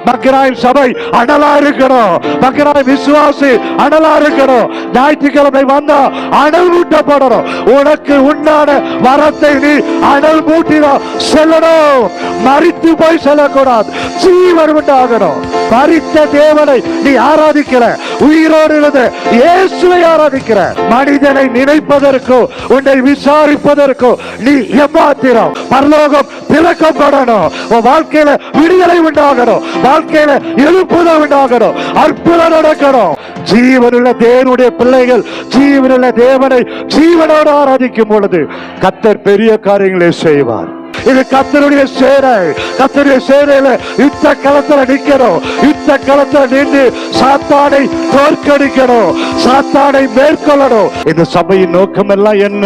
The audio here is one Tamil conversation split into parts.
மக்களாய் சபை அனலா இருக்கணும், மக்களாய் விசுவாசி அனலா இருக்கணும். ஞாயிற்றுக்கிழமை வந்தா அனல் மூட்டப்படணும். உனக்கு உண்டான வரத்தை நீ அனல் மூட்டினா செல்லணும். மரித்து போய் செல்லக்கூடாது, ஜீவன் உண்டாகணும். மரித்த தேவனை நீ ஆராதிக்கிற, உயிரோடு இருந்த இயேசுவை ஆராதிக்கிற. மனிதனை நினைப்பதற்கோ உன்னை விசாரிப்பதற்கோ நீ ஏமாத்திரம். பரலோகம் திறக்கப்படணும். உன் வாழ்க்கையில விடுதலை உண்டாகணும், வாழ்க்கையில எழுப்புதல் உண்டாகணும், அற்புதம் நடக்கணும். ஜீவனுள்ள தேவனுடைய பிள்ளைகள் ஜீவனுள்ள தேவனை ஜீவனோடு ஆராதிக்கும் பொழுது கர்த்தர் பெரிய காரியங்களை செய்வார். இது கர்த்தருடைய சேனை. கர்த்தருடைய சேனையில யுத்த களத்துல நிக்கணும். யுத்த களத்துல நின்று சாத்தானை தோற்கடிக்கணும், சாத்தானை மேற்கொள்ளணும். இந்த சபையின் நோக்கம் எல்லாம் என்ன?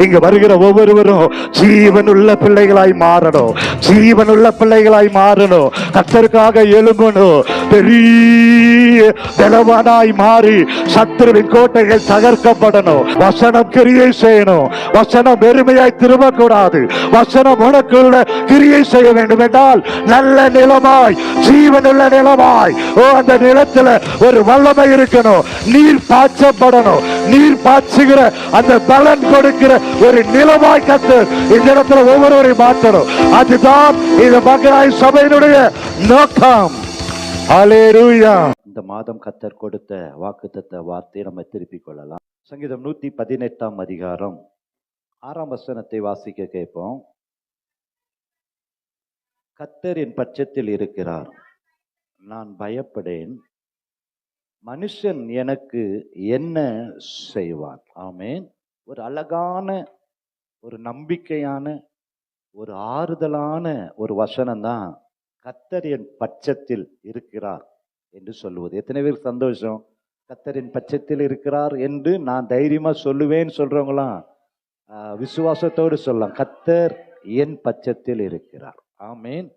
இங்க வருகிற ஒவ்வொருவரும் ஜீவனுள்ள பிள்ளைகளாய் மாறணும், ஜீவனுள்ள பிள்ளைகளாய் மாறணும். கர்த்தருக்காக எழும்பணும், பெரிய பலவானாய் மாறி சத்துருவின் கோட்டைகள் தகர்க்கப்படணும். வசனம் கிரியை செய்யணும். வசனம் வெறுமையாய் திரும்பக்கூடாது. வசனம் உனக்குள்ள கிரியை செய்ய வேண்டும் என்றால் நல்ல நிலமாய், ஜீவனுள்ள நிலமாய், அந்த நிலத்துல ஒரு வல்லமை இருக்கணும். நீர் பாய்ச்சப்படணும். நீர் பாய்ச்சுகிற அந்த பலன் கொடுக்கிற ஒரு நிலமாய் கர்த்தர் இந்த இடத்துல ஒவ்வொருவரையும் மாற்றணும். அதுதான் இந்த மக்களாய் சபையினுடைய நோக்கம். அல்லேலூயா. இந்த மாதம் கர்த்தர் கொடுத்த வாக்குத்தத்த வார்த்தையை நம்ம திருப்பிக் கொள்ளலாம். சங்கீதம் 118 அதிகாரம் 6 வசனத்தை வாசிக்க கேட்போம். கர்த்தர் என் பட்சத்தில் இருக்கிறார், நான் பயப்படேன். மனுஷன் எனக்கு என்ன செய்வான்? ஆமென். ஒரு அழகான, ஒரு நம்பிக்கையான, ஒரு ஆறுதலான ஒரு வசனம் தான் கர்த்தர் என் பட்சத்தில் இருக்கிறார் என்று சொல்லுவது. எத்தனை பேர் சந்தோஷம்? கர்த்தர் என் பட்சத்தில் இருக்கிறார் என்று நான் தைரியமா சொல்லுவேன்னு சொல்றவங்களாம் விசுவாசத்தோடு சொல்லலாம். கர்த்தர் என் பட்சத்தில் இருக்கிறார். ஆமேன்.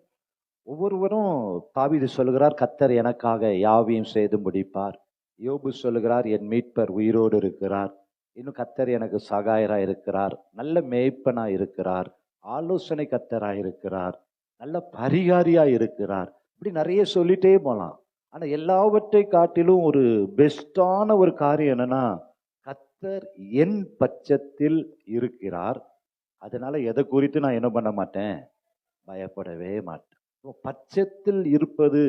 ஒவ்வொருவரும் தாவீது சொல்லுகிறார், கர்த்தர் எனக்காக யாவையும் செய்து முடிப்பார். யோபு சொல்லுகிறார், என் மீட்பர் உயிரோடு இருக்கிறார். இன்னும் கர்த்தர் எனக்கு சகாயராய் இருக்கிறார், நல்ல மேய்ப்பனாய் இருக்கிறார், ஆலோசனை கர்த்தராய் இருக்கிறார், நல்ல பரிகாரியாய் இருக்கிறார். இப்படி நிறைய சொல்லிட்டே போகலாம். ஆனா எல்லாவற்றை காட்டிலும் ஒரு பெஸ்டான ஒரு காரியம் என்னன்னா, கர்த்தர் என் பட்சத்தில் இருக்கிறார். அதனால எதை குறித்து நான் என்ன பண்ண மாட்டேன்? பயப்படவே மாட்டேன். பட்சத்தில் இருப்பது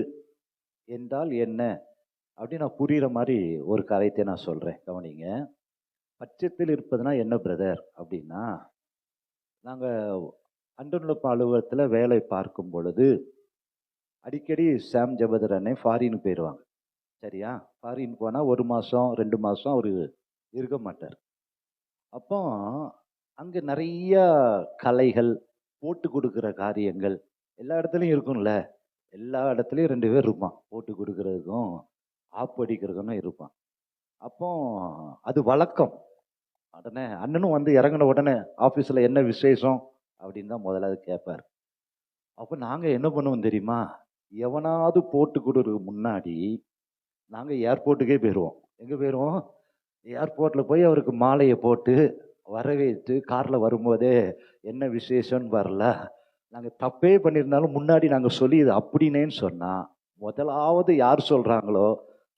என்றால் என்ன அப்படின்னு நான் புரியுற மாதிரி ஒரு காரியத்தை நான் சொல்றேன், கவனிங்க. பட்சத்தில் இருப்பதுனா என்ன பிரதர் அப்படின்னா, நாங்கள் அன்றனுப்பு அலுவலகத்தில் வேலை பார்க்கும் பொழுது அடிக்கடி சாம் ஜபதர் அண்ணன் ஃபாரின் போயிடுவாங்க. சரியா? ஃபாரின் போனால் 1 மாதம் 2 மாதம் அவர் இருக்க மாட்டார். அப்போ அங்கே நிறைய கலைகள், போட்டு கொடுக்குற காரியங்கள் எல்லா இடத்துலையும் இருக்கும்ல. எல்லா இடத்துலையும் 2 பேர் இருப்பான், போட்டு கொடுக்கறதுக்கும் ஆப்படிக்கிறதுக்கும் இருப்பான். அப்போ அது வழக்கம். உடனே அண்ணனும் வந்து இறங்கின உடனே ஆஃபீஸில் என்ன விசேஷம் அப்படின்னு தான் முதல்ல அது கேட்பார். அப்போ நாங்கள் என்ன பண்ணுவோம் தெரியுமா? எவனாவது போட்டு கொடுறதுக்கு முன்னாடி நாங்கள் ஏர்போர்ட்டுக்கே போயிடுவோம். எங்கே போயிடுவோம்? ஏர்போர்ட்டில் போய் அவருக்கு மாலையை போட்டு வரவேற்று காரில் வரும்போதே என்ன விசேஷம்னு வரல, நாங்கள் தப்பே பண்ணியிருந்தாலும் முன்னாடி நாங்கள் சொல்லி இது அப்படின்னேன்னு சொன்னால் முதலாவது யார் சொல்கிறாங்களோ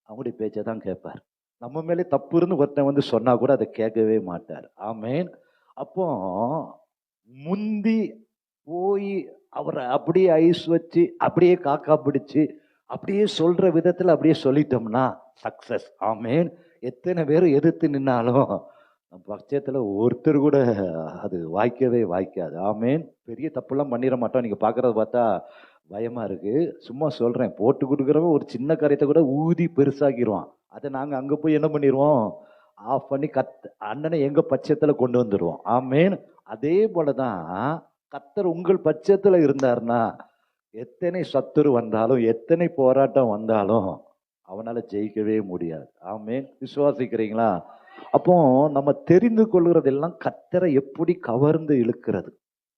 அவங்களுடைய பேச்சை தான் கேட்பார். நம்ம மேலே தப்பு இருந்து ஒருத்தன் வந்து சொன்னா கூட அதை கேட்கவே மாட்டார். ஆமேன். அப்போ முந்தி போய் அவரை அப்படியே ஐஸ் வச்சு அப்படியே காக்கா பிடிச்சு அப்படியே சொல்ற விதத்துல அப்படியே சொல்லிட்டோம்னா சக்சஸ். ஆமேன். எத்தனை பேர் எதிர்த்து நின்னாலும் பட்சத்துல ஒருத்தர் கூட அது வாய்க்கவே வாய்க்காது. ஆமேன். பெரிய தப்புலாம் பண்ணிட மாட்டோம். நீங்க பாக்குறத பார்த்தா பயமா இருக்கு. சும்மா சொல்றேன், போட்டு கொடுக்குறவங்க ஒரு சின்ன காரியத்தை கூட ஊதி பெருசாக்கிடுவான். அதை நாங்கள் அங்கே போய் என்ன பண்ணிடுவோம்? ஆஃப் பண்ணி அண்ணனை எங்கள் பட்சத்தில் கொண்டு வந்துடுவோம். ஆமேன். அதே போல தான் கர்த்தர் உங்கள் பட்சத்தில் இருந்தார்னா எத்தனை சத்துரு வந்தாலும் எத்தனை போராட்டம் வந்தாலும் அவனால் ஜெயிக்கவே முடியாது. ஆமேன். விசுவாசிக்கிறீங்களா? அப்போ நம்ம தெரிந்து கொள்கிறதெல்லாம் கர்த்தரை எப்படி கவர்ந்து இழுக்கிறது,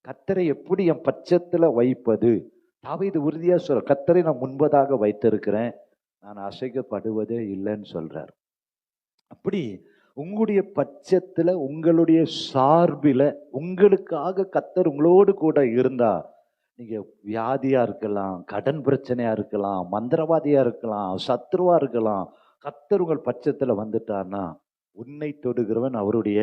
கர்த்தரை எப்படி என் பட்சத்தில் வைப்பது. தாவீது உறுதியாக சொல்ற, கர்த்தரை நான் முன்பதாக வைத்திருக்கிறேன், நான் அசைக்கப்படுவதே இல்லைன்னு சொல்றார். அப்படி உங்களுடைய பட்சத்துல, உங்களுடைய சார்பில, உங்களுக்காக கர்த்தர் உங்களோடு கூட இருந்தா நீங்க வியாதியா இருக்கலாம், கடன் பிரச்சனையா இருக்கலாம், மந்திரவாதியா இருக்கலாம், சத்ருவா இருக்கலாம். கர்த்தர் உங்கள் பட்சத்துல வந்துட்டார்னா, உன்னை தொடுகிறவன் அவருடைய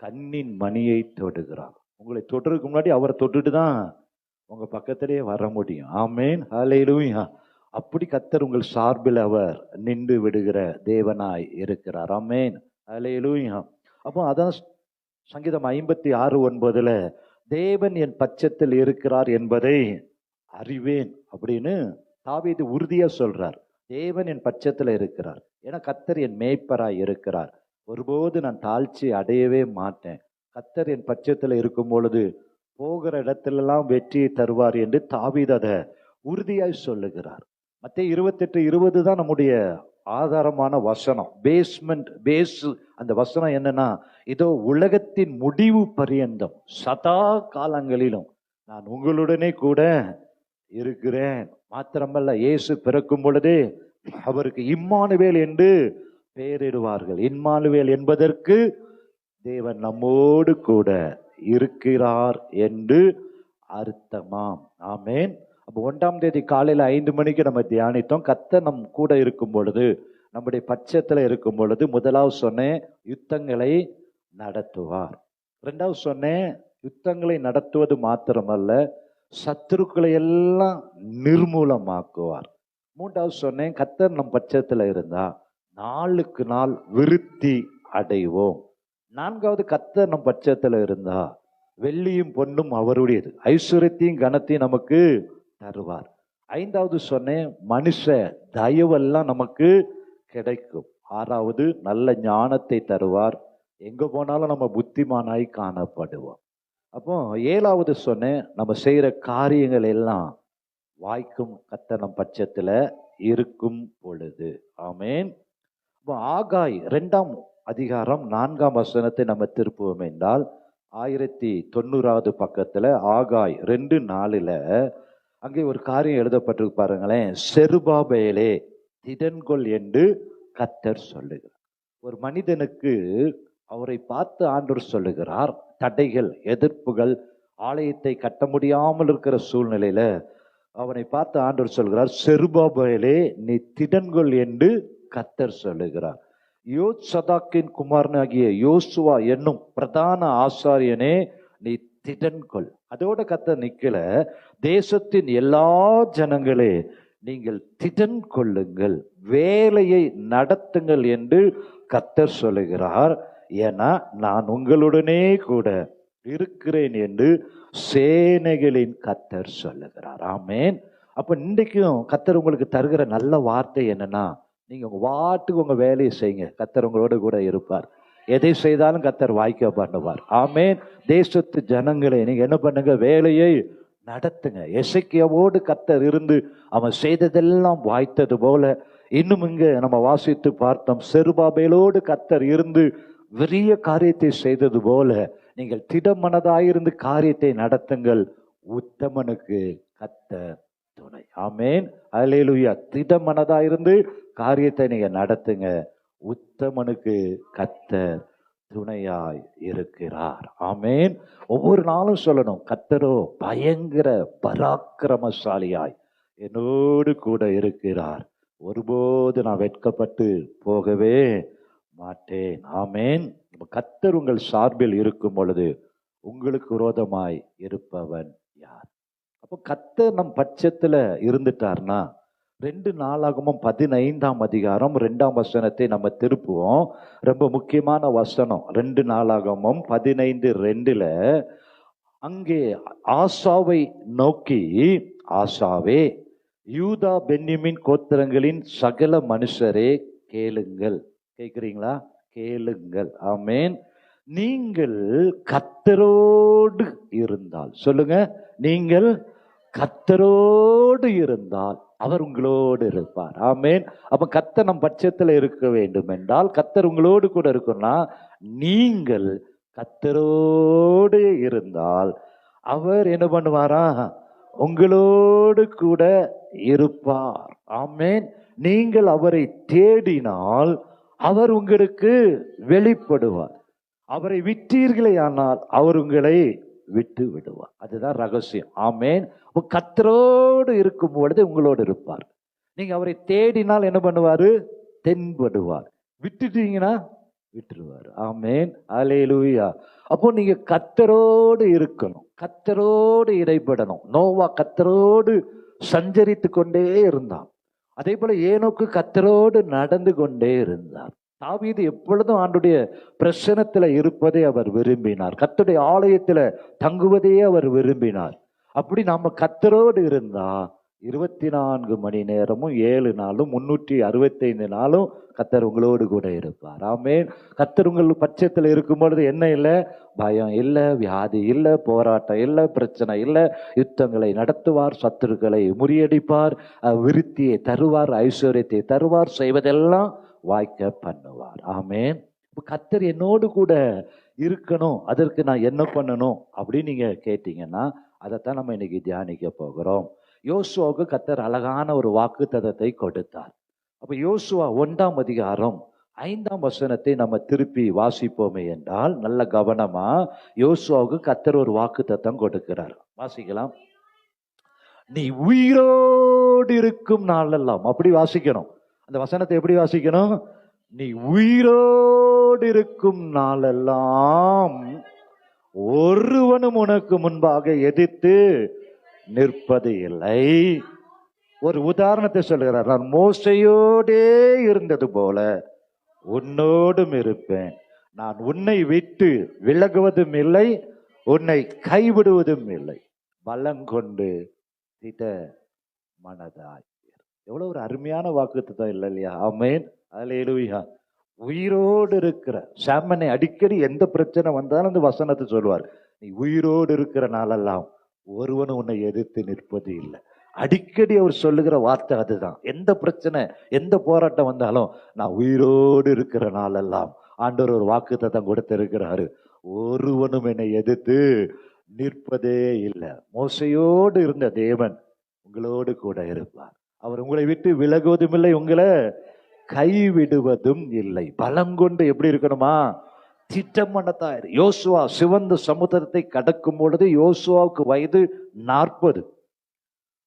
கண்ணின் மணியை தொடுகிறார். உங்களை தொடுறதுக்கு முன்னாடி அவரை தொட்டுட்டு தான் உங்க பக்கத்திலேயே வர முடியும். ஆமேன், ஹல்லேலூயா. அப்படி கர்த்தர் உங்கள் சார்பில் அவர் நின்று விடுகிற தேவனாய் இருக்கிறார். ஆமேன், ஹல்லேலூயா. அப்போ அதான் சங்கீதம் 56:9 தேவன் என் பட்சத்தில் இருக்கிறார் என்பதை அறிவேன் அப்படின்னு தாவீது உறுதியா சொல்றார். தேவன் என் பட்சத்துல இருக்கிறார், ஏன்னா கர்த்தர் என் மேய்ப்பராய் இருக்கிறார், ஒருபோது நான் தாழ்ச்சி அடையவே மாட்டேன். கர்த்தர் என் பட்சத்துல இருக்கும் பொழுது போகிற இடத்திலெல்லாம் வெற்றியை தருவார் என்று தாவீது அதை உறுதியாய் சொல்லுகிறார். மத்தேயு 28:20 தான் நம்முடைய ஆதாரமான வசனம், பேஸ். அந்த வசனம் என்னன்னா, இதோ உலகத்தின் முடிவு பரியந்தம் சதா காலங்களிலும் நான் உங்களுடனே கூட இருக்கிறேன். மாத்திரமல்ல, இயேசு பிறக்கும் பொழுதே அவருக்கு இம்மானுவேல் என்று பெயரிடுவார்கள். இம்மானுவேல் என்பதற்கு தேவன் நம்மோடு கூட இருக்கிறார் என்று அர்த்தமாம். ஆமேன். அப்போ 1ஆம் தேதி காலையில 5 மணிக்கு நம்ம தியானித்தோம். கர்த்தர் நம் கூட இருக்கும் பொழுது, நம்முடைய பட்சத்துல இருக்கும் பொழுது, முதலாவது சொன்னேன் யுத்தங்களை நடத்துவார். 2வது சொன்னேன் யுத்தங்களை நடத்துவது மாத்திரமல்ல, சத்துருக்களை எல்லாம் நிர்மூலமாக்குவார். 3வது சொன்னேன் கர்த்தர் நம் பட்சத்துல இருந்தா நாளுக்கு நாள் விருத்தி அடைவோம். 4வது கர்த்தர் நம் பட்சத்துல இருந்தா வெள்ளியும் பொன்னும் அவருடையது, ஐஸ்வர்யத்தையும் கனத்தையும் நமக்கு தருவார். 5வது சொன்னேன் மனுஷ தயவெல்லாம் நமக்கு கிடைக்கும். 6வது நல்ல ஞானத்தை தருவார், எங்க போனாலும் நம்ம புத்திமானாய் காணப்படுவோம். அப்போ 7வது சொன்னேன் நம்ம செய்யற காரியங்கள் எல்லாம் வாய்க்கும் கர்த்தர் நம் பட்சத்துல இருக்கும் பொழுது. ஆமேன். அப்போ ஆகாய் 2ஆம் அதிகாரம் 4ஆம் வசனத்தை நம்ம திருப்புவோம் என்றால் 1090வது பக்கத்துல ஆகாய் 2:4 அங்கே ஒரு காரியம் எழுதப்பட்டிருக்கு பாருங்களேன். செருபாபேலே திடன்கொள் என்று கர்த்தர் சொல்லுகிறார். ஒரு மனிதனுக்கு அவரை பார்த்து ஆண்டவர் சொல்லுகிறார், தடைகள், எதிர்ப்புகள், ஆலயத்தை கட்ட முடியாமல் இருக்கிற சூழ்நிலையில அவனை பார்த்து ஆண்டவர் சொல்கிறார், செருபாபேலே நீ திடன்கொள் என்று கர்த்தர் சொல்லுகிறார். யோசதாக்கின் குமாரனாகிய யோசுவா என்னும் பிரதான ஆசாரியனே நீ திடன்கொள். அதோட கர்த்தர் நிக்கல, தேசத்தின் எல்லா ஜனங்களே நீங்கள் திடன் கொள்ளுங்கள், வேலையை நடத்துங்கள் என்று கர்த்தர் சொல்லுகிறார். ஏன்னா நான் உங்களுடனே கூட இருக்கிறேன் என்று சேனைகளின் கர்த்தர் சொல்லுகிறார். ஆமேன். அப்ப இன்றைக்கும் கர்த்தர் உங்களுக்கு தருகிற நல்ல வார்த்தை என்னன்னா, நீங்க உங்க வாட்டுக்கு உங்க வேலையை செய்யுங்க, கர்த்தர் உங்களோட கூட இருப்பார். எதை செய்தாலும் கர்த்தர் வாய்க்க பண்ணுவார். ஆமேன். தேசத்து ஜனங்களே நீங்க என்ன பண்ணுங்க, வேலையை நடத்துங்க. எசேக்கியாவோடு கர்த்தர் இருந்து அவன் செய்ததெல்லாம் வாய்த்தது போல, இன்னும் இங்க நம்ம வாசித்து பார்த்தோம், செருபாபேலோடு கர்த்தர் இருந்து பெரிய காரியத்தை செய்தது போல நீங்கள் திடமனதாயிருந்து காரியத்தை நடத்துங்கள், உத்தமனுக்கு கர்த்தர் துணை. ஆமேன், அல்லேலூயா. திடமனதாயிருந்து காரியத்தை நீங்க நடத்துங்க, உத்தமனுக்கு கர்த்தர் துணையாய் இருக்கிறார். ஆமேன். ஒவ்வொரு நாளும் சொல்லணும், கர்த்தரோ பயங்கர பராக்கிரமசாலியாய் என்னோடு கூட இருக்கிறார், ஒருபோது நான் வெட்கப்பட்டு போகவே மாட்டேன். ஆமேன். கர்த்தர் உங்கள் சார்பில் இருக்கும் பொழுது உங்களுக்கு விரோதமாய் இருப்பவன் யார்? அப்போ கர்த்தர் நம் பட்சத்துல இருந்துட்டார்னா, 2 நாளாகமம் 15ஆம் அதிகாரம் 2ஆம் வசனத்தை நம்ம திருப்புவோம். ரொம்ப முக்கியமான வசனம். 2 நாளாகமம் 15:2 அங்கே ஆசாவை நோக்கி, ஆசாவே யூதா பென்யமீன் கோத்திரங்களின் சகல மனுஷரே கேளுங்கள். கேட்கிறீங்களா? கேளுங்கள். ஆமேன். நீங்கள் கர்த்தரோடு இருந்தால், சொல்லுங்க, நீங்கள் கர்த்தரோடு இருந்தால் அவர் உங்களோடு இருப்பார். ஆமேன். அப்ப கர்த்தர் நம் பட்சத்துல இருக்க வேண்டும் என்றால், கர்த்தர் உங்களோடு கூட இருக்குன்னா, நீங்கள் கர்த்தரோடு இருந்தால் அவர் என்ன பண்ணுவாரா? உங்களோடு கூட இருப்பார். ஆமேன். நீங்கள் அவரை தேடினால் அவர் உங்களுக்கு வெளிப்படுவார். அவரை விட்டீர்களே ஆனால் அவர் உங்களை விட்டு விடுவார். அதுதான் ரகசியம். ஆமேன். கர்த்தரோடு இருக்கும் பொழுது உங்களோடு இருப்பார். நீங்க அவரை தேடினால் என்ன பண்ணுவாரு? தென்படுவார். விட்டுட்டீங்கன்னா விட்டுருவார். ஆமேன். அல்லேலூயா. அப்போ நீங்க கர்த்தரோடு இருக்கணும், கர்த்தரோடு இடைப்படணும். நோவா கர்த்தரோடு சஞ்சரித்து கொண்டே இருந்தான். அதே போல ஏனோக்கு கர்த்தரோடு நடந்து கொண்டே இருந்தார். தாவீது எப்பொழுதும் ஆண்டுடைய பிரசன்னத்துல இருப்பதை அவர் விரும்பினார். கர்த்தருடைய ஆலயத்துல தங்குவதையே அவர் விரும்பினார். அப்படி நாம கர்த்தரோடு இருந்தா 24 மணி நேரமும் 7 நாளும் 365 நாளும் கர்த்தர் உங்களோடு கூட இருப்பார். ஆமென். கர்த்தர் உங்கள் பட்சத்தில் இருக்கும் பொழுது என்ன இல்லை? பயம் இல்லை, வியாதி இல்லை, போராட்டம் இல்லை, பிரச்சனை இல்லை. யுத்தங்களை நடத்துவார், சத்துருக்களை முறியடிப்பார், விருத்தியை தருவார், ஐஸ்வர்யத்தை தருவார், செய்வதெல்லாம் வாய்க்க பண்ணுவார். ஆமென். கர்த்தர் என்னோடு கூட இருக்கணும், அதற்கு நான் என்ன பண்ணணும் அப்படின்னு நீங்க கேட்டீங்கன்னா அதைத்தான் நம்ம இன்னைக்கு தியானிக்க போகிறோம். யோசுவாவுக்கு கர்த்தர் அழகான ஒரு வாக்குத்தத்தத்தை கொடுத்தார். அப்ப யோசுவா 1ஆம் அதிகாரம் 5ஆம் வசனத்தை நம்ம திருப்பி வாசிப்போமே என்றால், நல்ல கவனமா, யோசுவாவுக்கு கர்த்தர் ஒரு வாக்குத்தத்தம் கொடுக்கிறார். வாசிக்கலாம். நீ உயிரோடு இருக்கும் நாளெல்லாம், அப்படி வாசிக்கணும். அந்த வசனத்தை எப்படி வாசிக்கணும்? நீ உயிரோடு இருக்கும் நாளெல்லாம் ஒருவனும் உனக்கு முன்பாக எதிர்த்து நிற்பது இல்லை. ஒரு உதாரணத்தை சொல்கிறார். நான் மோசையோடே இருந்தது போல உன்னோடும் இருப்பேன். நான் உன்னை விட்டு விலகுவதும் இல்லை, உன்னை கைவிடுவதும் இல்லை. பலங்கொண்டு திட மனதாய். எவ்வளவு ஒரு அருமையான வாக்குத்தத்தம் இல்லை இல்லையா? ஆமென். அல்லேலூயா. உயிரோடு இருக்கிற சாமனை அடிக்கடி எந்த பிரச்சனை வந்தாலும் அந்த வசனத்தை சொல்லுவார். நீ உயிரோடு இருக்கிற நாளெல்லாம் ஒருவனும் உன்னை எதிர்த்து நிற்பது இல்லை. அடிக்கடி அவர் சொல்லுகிற வார்த்தை அதுதான். எந்த பிரச்சனை, எந்த போராட்டம் வந்தாலும் நான் உயிரோடு இருக்கிற நாளெல்லாம் ஆண்டவர் ஒரு வாக்குத்தத்தம் கொடுத்திருக்கிறாரு. ஒருவனும் என்னை எதிர்த்து நிற்பதே இல்லை. மோசையோடு இருந்த தேவன் உங்களோடு கூட இருப்பார். அவர் உங்களை விட்டு விலகுவதும் இல்லை, உங்களை கைவிடுவதும் இல்லை. பலம் கொண்டு எப்படி இருக்கணுமா? திட்டமனதாயிரு. யோசுவா சிவந்த சமுத்திரத்தை கடக்கும் பொழுது யோசுவாவுக்கு வயது 40.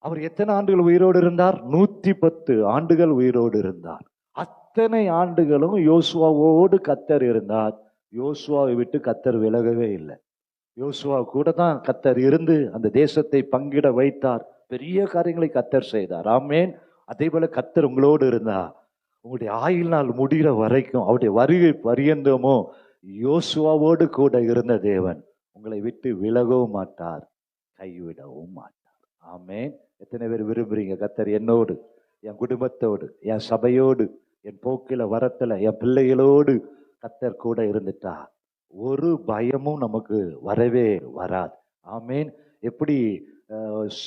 அவர் எத்தனை ஆண்டுகள் உயிரோடு இருந்தார்? 110 ஆண்டுகள் உயிரோடு இருந்தார். அத்தனை ஆண்டுகளும் யோசுவாவோடு கர்த்தர் இருந்தார். யோசுவாவை விட்டு கர்த்தர் விலகவே இல்லை. யோசுவா கூட தான் கர்த்தர் இருந்து அந்த தேசத்தை பங்கிட வைத்தார். பெரிய காரியங்களை கர்த்தர் செய்தார். ஆமென். அதே போல கர்த்தர் உங்களோடு இருந்தா உங்களுடைய ஆயுள் நாள் முடிகிற வரைக்கும், அவருடைய வருகை பரியந்தமோ யோசுவாவோடு கூட இருந்த தேவன் உங்களை விட்டு விலகவும் மாட்டார், கைவிடவும் மாட்டார். ஆமென். எத்தனை பேர் விரும்புறீங்க கர்த்தர் என்னோடு, என் குடும்பத்தோடு, என் சபையோடு, என் போக்கில வரத்துல, என் பிள்ளைகளோடு கர்த்தர் கூட இருந்துட்டா ஒரு பயமும் நமக்கு வரவே வராது. ஆமென். எப்படி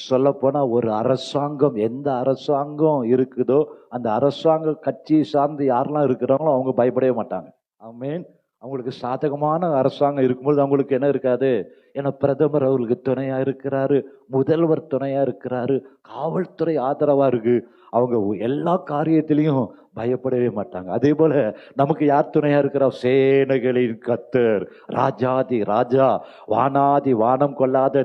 சொல்ல போனா ஒரு அரசாங்கம், எந்த அரசாங்கம் இருக்குதோ அந்த அரசாங்க கட்சி சார்ந்து யாரெல்லாம் இருக்கிறாங்களோ அவங்க பயப்படவே மாட்டாங்க. ஆமென். அவங்களுக்கு சாதகமான அரசாங்கம் இருக்கும்போது அவங்களுக்கு என்ன இருக்காது? ஏன்னா பிரதமர் அவர்களுக்கு துணையா இருக்கிறாரு, முதல்வர் துணையா இருக்கிறாரு, காவல்துறை ஆதரவா இருக்கு. அவங்க எல்லா காரியத்திலையும் பயப்படவே மாட்டாங்க. அதே போல நமக்கு யார் துணையா இருக்கிறார்? சேனைகளின் கர்த்தர், ராஜாதி ராஜா, வானாதி வானம் கொள்ளாத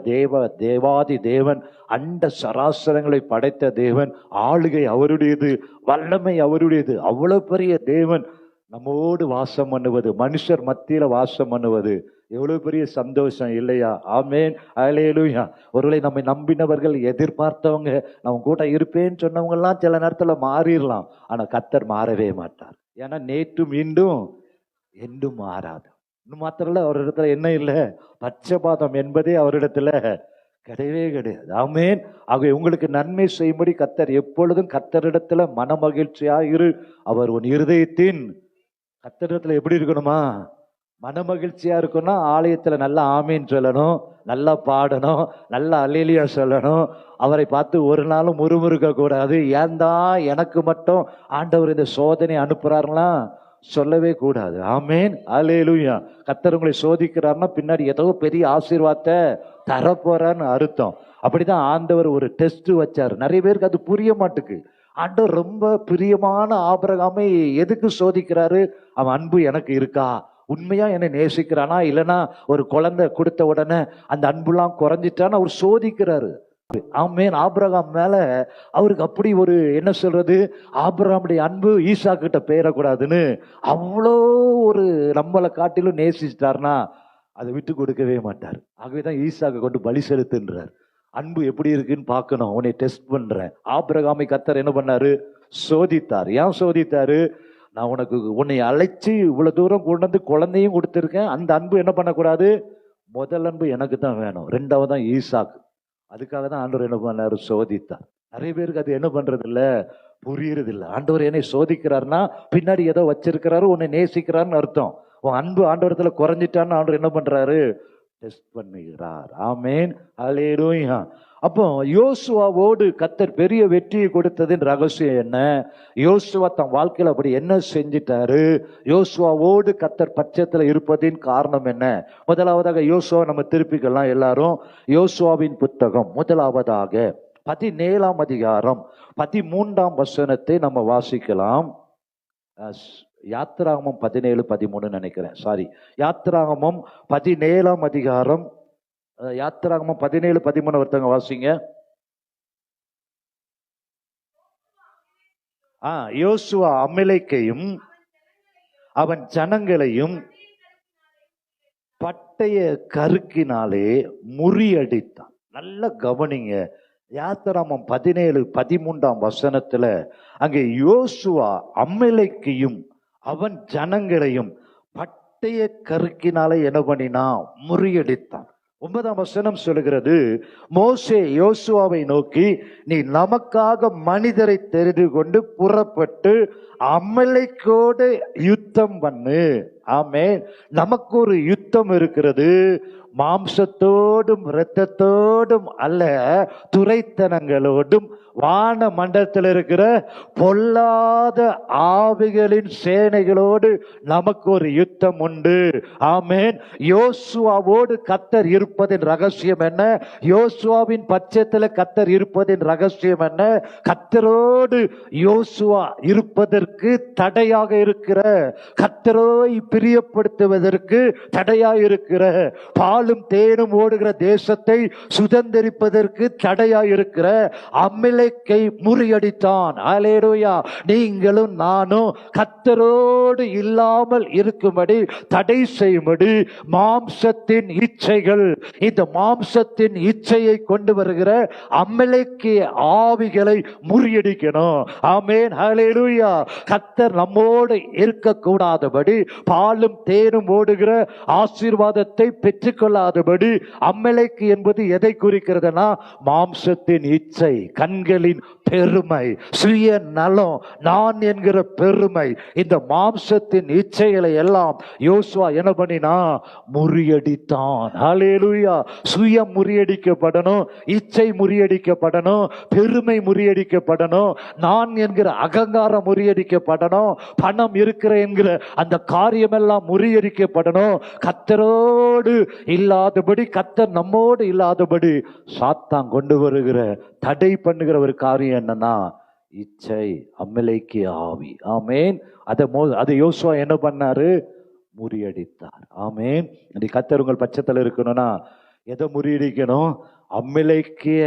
தேவாதி தேவன், அண்ட சராசரங்களை படைத்த தேவன், ஆளுகை அவருடையது, வல்லமை அவருடையது. அவ்வளவு பெரிய தேவன் நம்மோடு வாசம் பண்ணுவது, மனுஷர் மத்தியில வாசம் பண்ணுவது எவ்வளவு பெரிய சந்தோஷம் இல்லையா? ஆமென். அல்லேலூயா. ஒருவேளை நம்மை நம்பினவர்கள், எதிர்பார்த்தவங்க, நம்ம கூட இருப்பேன்னு சொன்னவங்க எல்லாம் சில நேரத்துல மாறிடலாம். ஆனா கர்த்தர் மாறவே மாட்டார். ஏன்னா நேற்றும் இன்றும் என்றும் மாறாது. இன்னும் மாத்திரம் இல்ல, அவரிடத்துல என்ன இல்லை? பட்சபாதம் என்பதே அவரிடத்துல கிடையவே கிடையாது. ஆமென். ஆகவே உங்களுக்கு நன்மை செய்யும்படி கர்த்தர் எப்பொழுதும் கர்த்தரிடத்துல மன மகிழ்ச்சியா இரு. அவர் உன் இருதயத்தின் கர்த்தரிடத்துல எப்படி இருக்கணுமா? மன மகிழ்ச்சியா இருக்கணும்னா ஆலயத்துல நல்லா ஆமீன் சொல்லணும், நல்லா பாடணும், நல்லா அல்லேலூயா சொல்லணும். அவரை பார்த்து ஒரு நாளும் முறுமுறுக்க கூடாது. ஏன்டா எனக்கு மட்டும் ஆண்டவர் இந்த சோதனை அனுப்புறாருன்னா சொல்லவே கூடாது. ஆமேன். அல்லேலூயா. கர்த்தர் உங்களை சோதிக்கிறாருன்னா பின்னாடி ஏதோ பெரிய ஆசீர்வாதத்தை தரப்போறான்னு அர்த்தம். அப்படிதான் ஆண்டவர் ஒரு டெஸ்ட் வச்சார். நிறைய பேருக்கு அது புரிய மாட்டுக்கு. ஆண்டவர் ரொம்ப பிரியமான ஆபிரகாமை எதுக்கு சோதிக்கிறாரு? அவன் அன்பு எனக்கு இருக்கா, உண்மையா என்னை நேசிக்கிறானா, இல்லைன்னா ஒரு குழந்தை கொடுத்த உடனே அந்த அன்புலாம் குறைஞ்சிட்டான்னு அவர் சோதிக்கிறாரு. ஆமென். ஆபிரகாம் மேல அவருக்கு அப்படி ஒரு என்ன சொல்றது, ஆபிரகாமுடைய அன்பு ஈசா கிட்ட பேரக்கூடாதுன்னு அவ்வளோ ஒரு நம்மளை காட்டிலும் நேசிச்சிட்டார்னா அதை விட்டு கொடுக்கவே மாட்டார். ஆகவேதான் ஈசாக்கு கொண்டு பலி செலுத்துன்றார். அன்பு எப்படி இருக்குன்னு பார்க்கணும், உன்னை டெஸ்ட் பண்றேன். ஆபிரகாமை கர்த்தர் என்ன பண்ணாரு, சோதித்தார். ஏன் சோதித்தாரு, நான் உன்னை அழைச்சி இவ்வளவு தூரம் கொண்டு வந்து குழந்தையும் கொடுத்துருக்கேன். அந்த அன்பு என்ன பண்ணக்கூடாது, முதல் அன்பு எனக்கு தான் வேணும், ரெண்டாவது தான் ஈசாக்கு. அதுக்காக தான் ஆண்டவர் என்ன பண்ணாரு, சோதித்தார். நிறைய பேருக்கு அது என்ன பண்றது இல்ல, புரியுறது இல்லை. ஆண்டவர் என்னை சோதிக்கிறாருன்னா பின்னாடி ஏதோ வச்சிருக்கிறாரு, உன்னை நேசிக்கிறாருன்னு அர்த்தம். உன் அன்பு ஆண்டவரத்துல குறைஞ்சிட்டான்னு ஆண்டவர் என்ன பண்றாரு, டெஸ்ட் பண்ணுகிறார். ஆமேன், அல்லேலூயா. அப்போ யோசுவாவோடு கர்த்தர் பெரிய வெற்றியை கொடுத்ததின் ரகசியம் என்ன, யோசுவா தன் வாழ்க்கையில் அப்படி என்ன செஞ்சிட்டாரு, யோசுவாவோடு கர்த்தர் பட்சத்துல இருப்பதின் காரணம் என்ன? முதலாவதாக யோசுவா நம்ம திருப்பிக்கலாம் எல்லாரும். யோசுவாவின் புத்தகம் முதலாவதாக 17ஆம் அதிகாரம் 13ஆம் வசனத்தை நம்ம வாசிக்கலாம். யாத்திராகமம் 17:13 நினைக்கிறேன், சாரி, யாத்திராகமம் 17ஆம் அதிகாரம், யாத்திராகமம் 17:13 ஒருத்தவங்க வாசிங்க. யோசுவா அமிலேக்கையும் அவன் ஜனங்களையும் பட்டய கருக்கினாலே முறியடித்தான். நல்ல கவனிங்க, யாத்திராகமம் 17:13ஆம் வசனத்துல அங்கே யோசுவா அமிலேக்கையும் அவன் ஜனங்களையும் பட்டய கருக்கினாலே என்ன பண்ணினா, முறியடித்தான். 9ஆம் வசனம் சொல்லுகிறது, மோசே யோசுவாவை நோக்கி, நீ நமக்காக மனிதரை தெரிந்து கொண்டு புறப்பட்டு அமலேக்கோடு யுத்தம் பண்ணு. ஆமென். நமக்கு ஒரு யுத்தம் இருக்கிறது, மாம்சத்தோடும் இரத்தத்தோடும் அல்ல, துரைத்தனங்களோடும் வான மண்டலத்தில் இருக்கிற பொல்லாத ஆவிகளின் சேனைகளோடு நமக்கு ஒரு யுத்தம் உண்டு. ஆமென். யோசுவாவோடு கர்த்தர் இருப்பதின் ரகசியம் என்ன, யோசுவாவின் பட்சத்தில் கர்த்தர் இருப்பதின் ரகசியம் என்ன, கர்த்தரோடு யோசுவா இருப்பதற்கு தடையாக இருக்கிற, கர்த்தரை பிரியப்படுத்துவதற்கு தடையாக இருக்கிற, பாலும் தேனும் ஓடுகிற தேசத்தை சுதந்திரிப்பதற்கு தடையாக இருக்கிற அமிலேக்கை முறியடித்தான். அல்லேலூயா. நீங்களும் நானும் கர்த்தரோடு இல்லாமல் இருக்கும்படி தடை செய்யும்படி மாம்சத்தின் இச்சைகள், இந்த மாம்சத்தின் இச்சையை கொண்டு வருகிற அமிலேக்கு ஆவிகளை முறியடிக்கணும். ஆமென், அல்லேலூயா. கர்த்தர் நம்மோடு இருக்கக்கூடாதபடி, பாலும் தேனும் ஓடுகிற ஆசீர்வாதத்தை பெற்றுக்கொள்ளாதபடி, அமிலேக்கு என்பது எதை குறிக்கிறதுனா, மாம்சத்தின் இச்சை, கண்களின் பெருமை, சுய நலம், நான் என்கிற பெருமை, இந்த மாம்சத்தின் இச்சைகளை எல்லாம் யோசுவா என்ன பண்ணினா, முறியடித்தான். ஹல்லேலூயா. சுயம் முறியடிக்கப்படணும், இச்சை முறியடிக்கப்படணும், பெருமை முறியடிக்கப்படணும், நான் என்கிற அகங்காரம் முறியடிக்கப்படணும், பணம் இருக்கிற என்கிற அந்த காரியமெல்லாம் முறியடிக்கப்படணும். கர்த்தரோடு இல்லாதபடி, கர்த்தர் நம்மோடு இல்லாதபடி சாத்தான் கொண்டு வருகிற, தடை பண்ணுகிற ஒரு காரியம் என்னன்னா, இச்சை, அமிலேக்கு ஆவி. ஆமேன். அதை யோசுவா என்ன பண்ணாரு, முறியடித்தார். ஆமேன். இன்னைக்கு கர்த்தர் உங்கள் பட்சத்தில் இருக்கணும்னா எதை முறியடிக்கணும், அமிலேக்கு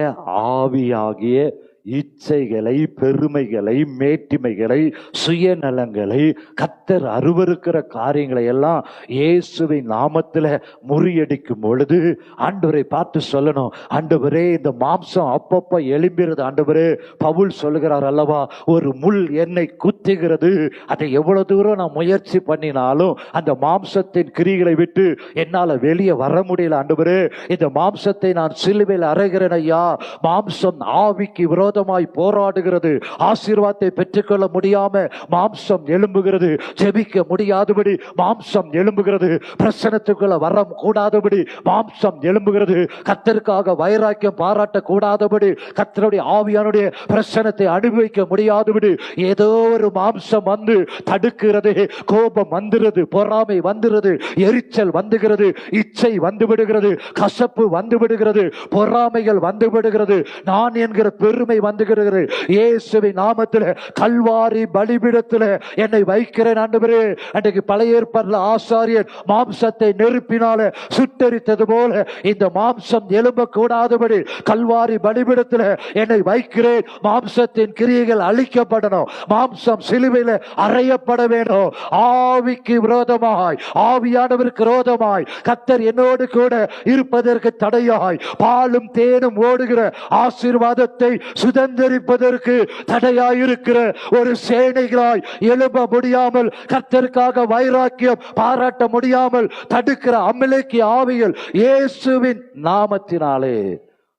ஆவியாகிய இச்சைகளை, பெருமைகளை, மேட்டிமைகளை, சுயநலங்களை, கர்த்தர் அருவருக்கிற காரியங்களை எல்லாம் இயேசுவின் நாமத்தில் முறியடிக்கும் பொழுது ஆண்டவரை பார்த்து சொல்லணும், ஆண்டவரே இந்த மாம்சம் அப்பப்ப எழும்புகிறது ஆண்டவரே. பவுல் சொல்லுகிறார் அல்லவா, ஒரு முள் என்னை குத்துகிறது, அதை எவ்வளவு தூரம் நான் முயற்சி பண்ணினாலும் அந்த மாம்சத்தின் கிரிகளை விட்டு என்னால வெளியே வர முடியல ஆண்டவரே. இந்த மாம்சத்தை நான் சிலுவையில் அறைகிறேன் ஐயா. மாம்சம் ஆவிக்கு விரோதமாய் போராடுகிறது, ஆசீர்வாதத்தை பெற்றுக்கொள்ள முடியாம மாம்சம் எழும்புகிறது, ஜெபிக்க முடியாதபடி மாம்சம் எழும்புகிறது, பிரசனத்துக்குள்ள வர கூடாதபடி மாம்சம் எழும்புகிறது, கர்த்தருக்காக வைராக்கியம் பாராட்ட கூடாதபடி, கர்த்தருடைய ஆவியானுடைய பிரசனத்தை அனுபவிக்க முடியாதபடி ஏதோ ஒரு மாம்சம் வந்து தடுக்கிறது. கோபம் வந்துகிறது, பொறாமை வந்துகிறது, எரிச்சல் வந்துகிறது, இச்சை வந்துவிடுகிறது, கசப்பு வந்துவிடுகிறது, பொறாமைகள் வந்துவிடுகிறது, நான் என்கிற பெருமை வந்துகிறீர்கள். இயேசுவின் நாமத்தில் கல்வாரி பலிபீடத்தில் என்னை வைக்கிறேன் ஆண்டவரே. அன்றைக்கு பழைய ஏற்பாட்டில் ஆசாரியர் மாம்சத்தை நெருப்பினால சுட்டரித்தது போல இந்த மாம்சம் எழும்ப கூடாதபடி கல்வாரி பலிபீடத்தில் என்னை வைக்கிறேன். மாம்சத்தின் கிரியைகள் அழிக்கப்படணும். மாம்சம் சிலுவையில் அறையப்பட வேண்டும். ஆவிக்கு விரோதமாய், ஆவியானவருக்கு விரோதமாய் கர்த்தர் என்னோடு கூட இருப்பதற்கு தடையாய், பாலும் தேனும் ஓடுகிற ஆசீர்வாதத்தை சுதந்திரிப்பதற்கு தடையாயிருக்கிற ஒரு சேனைகளாய் எழும்ப முடியாமல், கர்த்தருக்காக வைராக்கியம் பாராட்ட முடியாமல் தடுக்கிற அமலேக்கிய ஆவிகள் இயேசுவின் நாமத்தினாலே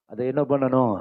அதை என்ன பண்ணணும்?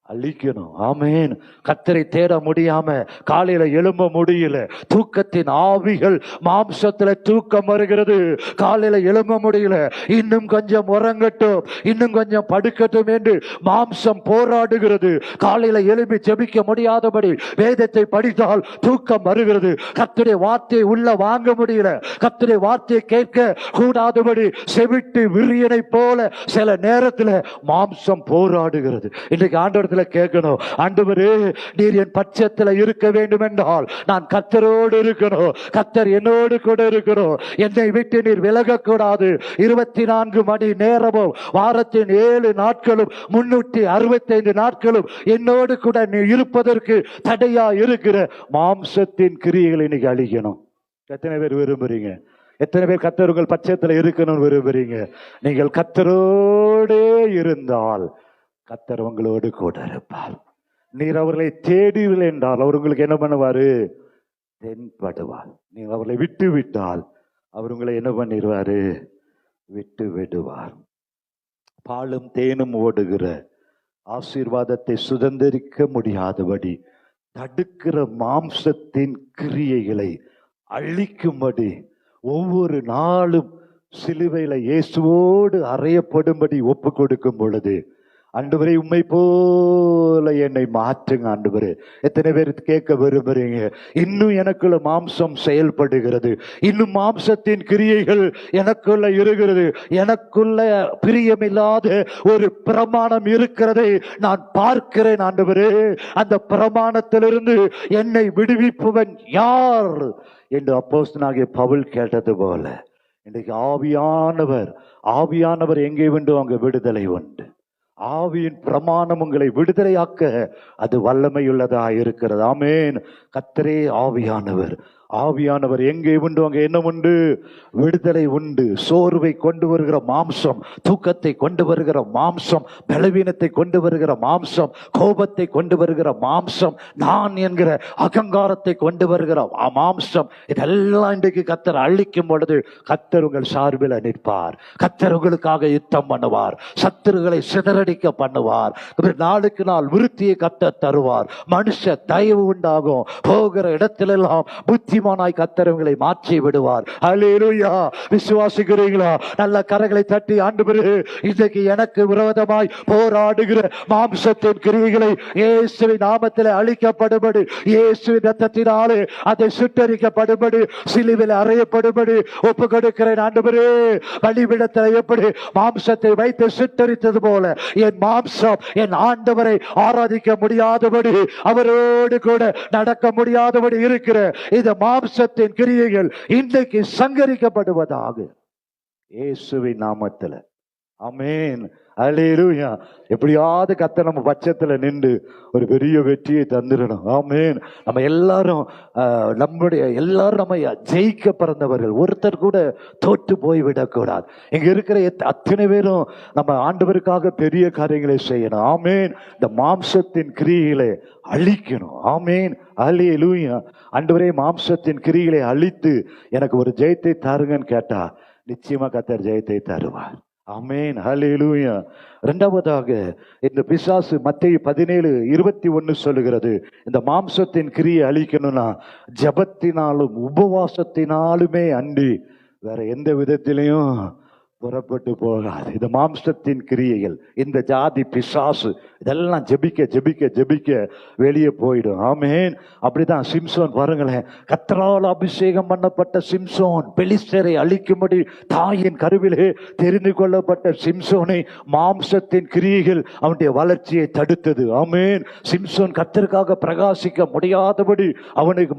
அழிக்கணும். ஆமேன். கர்த்தரை தேட முடியாம காலையில எழும்ப முடியல. தூக்கத்தின் ஆவிகள் மாம்சத்துல தூக்கம் வருகிறது. காலையில எழும்ப முடியல. இன்னும் கொஞ்சம் உறங்கட்டும், இன்னும் கொஞ்சம் படுக்கட்டும் என்று மாம்சம் போராடுகிறது. காலையில எழுப்பி ஜெபிக்க முடியாதபடி வேதத்தை படித்தால் தூக்கம் வருகிறது. கர்த்தருடைய வார்த்தையை உள்ள வாங்க முடியல. கர்த்தருடைய வார்த்தையை கேட்க கூடாதபடி செவிட்டு விரியனை போல சில நேரத்தில் மாம்சம் போராடுகிறது. இன்றைக்கு ஆண்டவரத்தில் கேட்கணும், ஆண்டவரே நீர் என் பட்சத்தில் இருக்க வேண்டும் என்றால் நான் கர்த்தரோடு இருக்கணும். கர்த்தர் என்னோடு கூட இருக்கணும். என்னை விட்டு நீர் விலகக்கூடாது. 24 மணி நேரமும் வாரத்தின் 7 நாட்களும் 365 நாட்களும் என்னோடு கூட நீ இருப்பதற்கு தடையா இருக்கிற மாம்சத்தின் கிரியைகளை இன்னைக்கு அழிக்கணும். எத்தனை பேர் விரும்புறீங்க? எத்தனை பேர் கர்த்தர் உங்கள் பட்சத்தில் இருக்கணும்னு விரும்புறீங்க? நீங்கள் கர்த்தரோடே இருந்தால் கர்த்தர் உங்களோடு கூட இருப்பார். நீர் அவர்களை தேடுவீர்கள் என்றால் அவர் உங்களுக்கு என்ன பண்ணுவாரு? தென்படுவார். நீங்க அவர்களை விட்டு விட்டால் அவர் உங்களை என்ன பண்ணிடுவாரு? விட்டு விடுவார். பாலும் தேனும் ஓடுகிற ஆசீர்வாதத்தை சுதந்திரிக்க முடியாதபடி தடுக்கிற மாம்சத்தின் கிரியைகளை அழிக்கும்படி ஒவ்வொரு நாளும் சிலுவையில இயேசுவோடு அறையப்படும்படி ஒப்பு கொடுக்கும் பொழுது, ஆண்டவரே உம்மை போல என்னை மாற்றுங்க ஆண்டவரே. எத்தனை பேர் கேட்க விரும்புறீங்க? இன்னும் எனக்குள்ள மாம்சம் செயல்படுகிறது, இன்னும் மாம்சத்தின் கிரியைகள் எனக்குள்ள இருக்கிறது, எனக்குள்ள பிரியமில்லாத ஒரு பிரமாணம் இருக்கிறதை நான் பார்க்கிறேன் ஆண்டவரே. அந்த பிரமாணத்திலிருந்து என்னை விடுவிப்பவன் யார் என்று அப்போஸ்தலனாகிய பவுல் கேட்டது போல இன்றைக்கு ஆவியானவர் எங்கே உண்டு அங்கே விடுதலை உண்டு. ஆவியின் பிரமாணம் உங்களை விடுதலையாக்க அது வல்லமையுள்ளதா இருக்கிறது. ஆமேன். கர்த்தரே ஆவியானவர் எங்கே உண்டு அங்கே என்ன உண்டு? விடுதலை உண்டு. சோர்வை கொண்டு வருகிற மாம்சம், தூக்கத்தை கொண்டு வருகிற மாம்சம், பலவீனத்தை கொண்டு வருகிற மாம்சம், கோபத்தை கொண்டு வருகிற மாம்சம், நான் என்கிற அகங்காரத்தை கொண்டு வருகிற மாம்சம், இதெல்லாம் இன்றைக்கு கர்த்தர் அழிக்கும் பொழுது கர்த்தர் உங்கள் சார்பில் நிற்பார். கர்த்தர் உங்களுக்காக யுத்தம் பண்ணுவார். சத்துருகளை சிதறடிக்க பண்ணுவார். நாளுக்கு நாள் விருத்தியை கர்த்தர் தருவார். மனுஷ தயவு உண்டாகும். போகிற இடத்திலெல்லாம் புத்திமானாய் கர்த்தர் உங்களை மாற்றி விடுவார். அல்லேலூயா. விசுவாசிக்கிறீங்களா? நல்ல கரங்களை தட்டி ஆண்டவரே இன்றைக்கு எனக்கு விரோதமாய் போராடுகிற மாம்சத்தின் கிரியைகளை இயேசுவின் நாமத்தில் அழிக்கப்படும்படி, இயேசுவின் இரத்தத்தினாலே அதை சுட்டரிக்கப்படும்படி, சிலுவையில் அறையப்படும்படி ஒப்பு கொடுக்கிறேன் ஆண்டவரே. பலிபீடத்தில் எப்படி மாம்சத்தை வைத்து சுட்டரித்தது போல என் மாம்சம் என் ஆண்டவரை ஆராதிக்க முடியாதபடி, அவரோடு கூட நடக்க முடியாதபடி இருக்கிற இந்த மாம்சத்தின் கிரியைகள் இன்றைக்கு சங்கரிக்கப்படுவதாக இயேசுவின் நாமத்தில். ஆமென். அல்லேலூயா. எப்படியாவது கர்த்தர் நம்ம பட்சத்துல நின்று ஒரு பெரிய வெற்றியை தந்துடணும். ஆமென். நம்ம எல்லாரும் நம்ம ஜெயிக்க பிறந்தவர்கள். ஒருத்தர் கூட தோற்று போய்விடக்கூடாது. இங்க இருக்கிற அத்தனை பேரும் நம்ம ஆண்டவருக்காக பெரிய காரியங்களை செய்யணும். ஆமென். இந்த மாம்சத்தின் கிரியைகளை அழிக்கணும். ஆமென். அல்லேலூயா. ஆண்டவரே மாம்சத்தின் கிரியைகளை அழித்து எனக்கு ஒரு ஜெயத்தை தாருங்கன்னு கேட்டா நிச்சயமா கர்த்தர் ஜெயத்தை தருவார். ஆமென். ஹல்லேலூயா. இரண்டாவதாக இந்த பிசாசு மத்தேயு 17:21 சொல்லுகிறது, இந்த மாம்சத்தின் கிரியை அழிக்கணும்னா ஜபத்தினாலும் உபவாசத்தினாலுமே அன்றி வேற எந்த விதத்திலையும் புறப்பட்டு போகாது. இந்த மாம்சத்தின் கிரியைகள், இந்த ஜாதி பிசாசு இதெல்லாம் ஜெபிக்க ஜெபிக்க ஜெபிக்க வெளியே போயிடும். ஆமென். அப்படிதான் சிம்சோன் பாருங்களேன், கர்த்தரால் அபிஷேகம் பண்ணப்பட்ட சிம்சோன், பெலிஸ்தரை அழிக்கும்படி தாயின் கருவிலே தெரிந்து கொள்ளப்பட்ட சிம்சோனை மாம்சத்தின் கிரியைகள் அவனுடைய வளர்ச்சியை தடுத்தது. ஆமென். சிம்சோன் கர்த்தருக்காக பிரகாசிக்க முடியாதபடி அவனுக்கு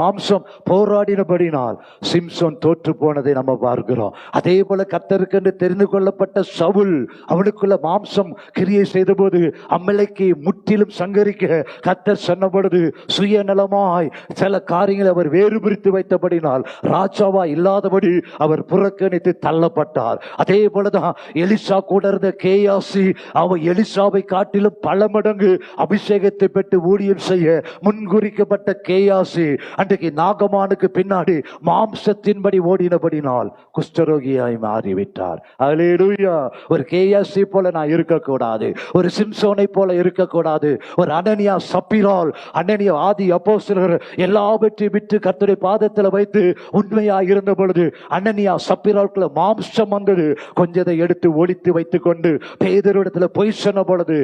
மாம்சம் போராடினபடினால் சிம்சோன் தோற்று போனதை நம்ம பார்க்கிறோம். அதே போல கர்த்தருக்கு என்று தெரிந்து கொள்ளப்பட்ட சவுல், அவனுக்குள்ள மாம்சம் கிரியை செய்த போது அமலேக்கை முற்றிலும் சங்கரிக்க கர்த்தர் சொன்ன பொழுது சுயநலமாய் சில காரியங்களை அவர் வேறு பிரித்து வைத்தபடினால் ராஜாவா இல்லாதபடி அவர் புறக்கணித்து தள்ளப்பட்டார். அதே போலதான் எலிசா கூட இருந்த கேயாசி, அவன் எலிசாவை காட்டிலும் பல மடங்கு அபிஷேகத்தை பெற்று ஊழியம் செய்ய முன்குறிக்கப்பட்ட கேயாசி அன்றைக்கு நாகமானுக்கு பின்னாடி மாம்சத்தின்படி ஓடினபடினால் குஷ்டரோகியாய் மாறிவிட்டார். அல்லேலூயா. ஒரு கேயாசி போல நான் இருக்கக்கூடாது, ஒரு சிம்சோனை போல இருக்கக்கூடாது. ஒரு அனனியா சப்பீரால், அனனியா ஆதி அப்போஸ்தலர் எல்லாவற்றையும் விட்டு கர்த்தருடைய பாதத்தில் வைத்து உண்மையா இருந்த பொழுது அனனியா சப்பீராவுக்குள்ள மாம்சம் வந்தது. கொஞ்சத்தை எடுத்து ஒழித்து வைத்துக் கொண்டு பேதுருவிடத்தில் பொய் சொன்ன பொழுது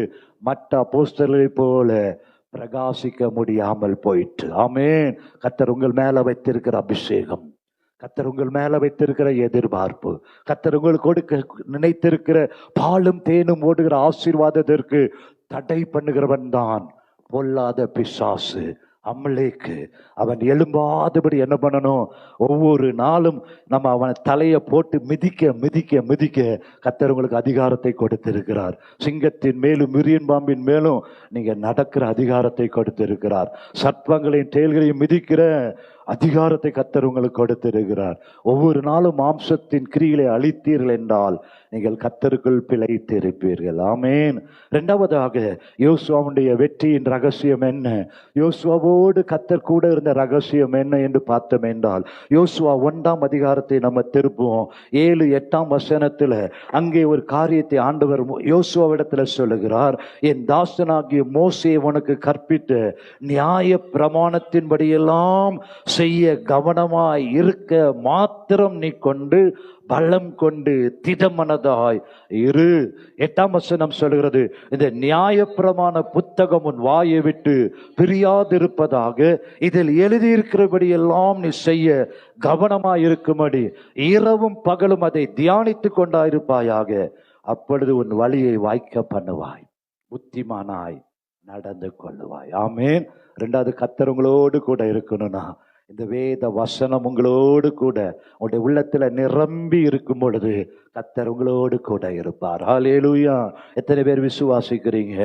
மற்ற அப்போஸ்தலரை போல பிரகாசிக்க முடியாமல் போயிற்று. ஆமென். கர்த்தர் உங்கள் மேல வைத்திருக்கிற அபிஷேகம், கர்த்தர் உங்கள் மேல வைத்திருக்கிற எதிர்பார்ப்பு, கர்த்தர் உங்களுக்கு கொடுக்க நினைத்திருக்கிற பாலும் தேனும் ஓடுகிற ஆசீர்வாதத்திற்கு தடை பண்ணுகிறவன் தான் பொல்லாத பிசாசு, அமலேக்கு. அவன் எழும்பாதபடி என்ன பண்ணணும்? ஒவ்வொரு நாளும் நம்ம அவன் தலையை போட்டு மிதிக்க மிதிக்க மிதிக்க கர்த்தர் உங்களுக்கு அதிகாரத்தை கொடுத்திருக்கிறார். சிங்கத்தின் மேலும் மிரியன் பாம்பின் மேலும் நீங்க நடக்கிற அதிகாரத்தை கொடுத்திருக்கிறார். சர்ப்பங்களையும் தேள்களையும் மிதிக்கிற அதிகாரத்தை கர்த்தர் உங்களுக்கு கொடுத்திருக்கிறார். ஒவ்வொரு நாளும் மாம்சத்தின் கிரிகளை அழித்தீர்கள் என்றால் நீங்கள் கர்த்தருக்குள் பிழைத்திருப்பீர்கள். ஆமென். இரண்டாவதாக யோசுவாவுடைய வெற்றியின் ரகசியம் என்ன? யோசுவாவோடு கர்த்தர் கூட இருந்த ரகசியம் என்ன என்று பார்த்தோம் என்றால், யோசுவா 1ஆம் அதிகாரத்தை நம்ம திருப்புவோம். 7, 8ஆம் வசனத்துல அங்கே ஒரு காரியத்தை ஆண்டவர் யோசுவாவிடத்துல சொல்லுகிறார். என் தாசனாகிய மோசே உனக்கு கற்பித்த நியாய பிரமாணத்தின்படியெல்லாம் செய்ய கவனமாய் இருக்க மாத்திரம் நீ கொண்டு பலம் கொண்டு திடமனதாய் இரு. 8ஆம் வசனம் சொல்கிறது, இந்த நியாயப்பிரமாண புத்தகம் உன் வாயை விட்டு பிரியாதிருப்பதாக, இதில் எழுதியிருக்கிறபடி எல்லாம் நீ செய்ய கவனமாய் இருக்கும்படி இரவும் பகலும் அதை தியானித்துக் கொண்டாயிருப்பாயாக. அப்பொழுது உன் வழியை வாய்க்க பண்ணுவாய், புத்திமானாய் நடந்து கொள்ளுவாய். ஆமென். ரெண்டாவது, கர்த்தர் உங்களோடு கூட இருக்கணும்னா இந்த வேத வசனம் உங்களோடு கூட உங்களுடைய உள்ளத்துல நிரம்பி இருக்கும் பொழுது கர்த்தர் உங்களோடு கூட இருப்பார். ஹல்லேலூயா. எத்தனை பேர் விசுவாசிக்கிறீங்க?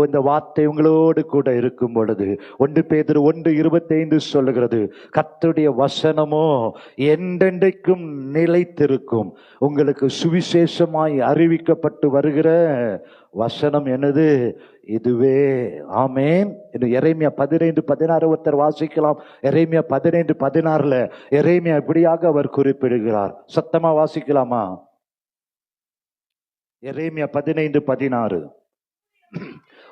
இந்த வார்த்தை உங்களோடு கூட இருக்கும் பொழுது 1 பேதுரு 1:25 சொல்லுகிறது, கர்த்தருடைய வசனமோ என்றென்றைக்கும் நிலைத்திருக்கும். உங்களுக்கு சுவிசேஷமாய் அறிவிக்கப்பட்டு வருகிற வசனம் என்னது? இதுவே. ஆமென். எரேமியா 15:16 ஒருத்தர் வாசிக்கலாம். எரேமியா 15:16 எரேமியா இப்படியாக அவர் குறிப்பிடுகிறார். சத்தமா வாசிக்கலாமா? எரேமியா 15:16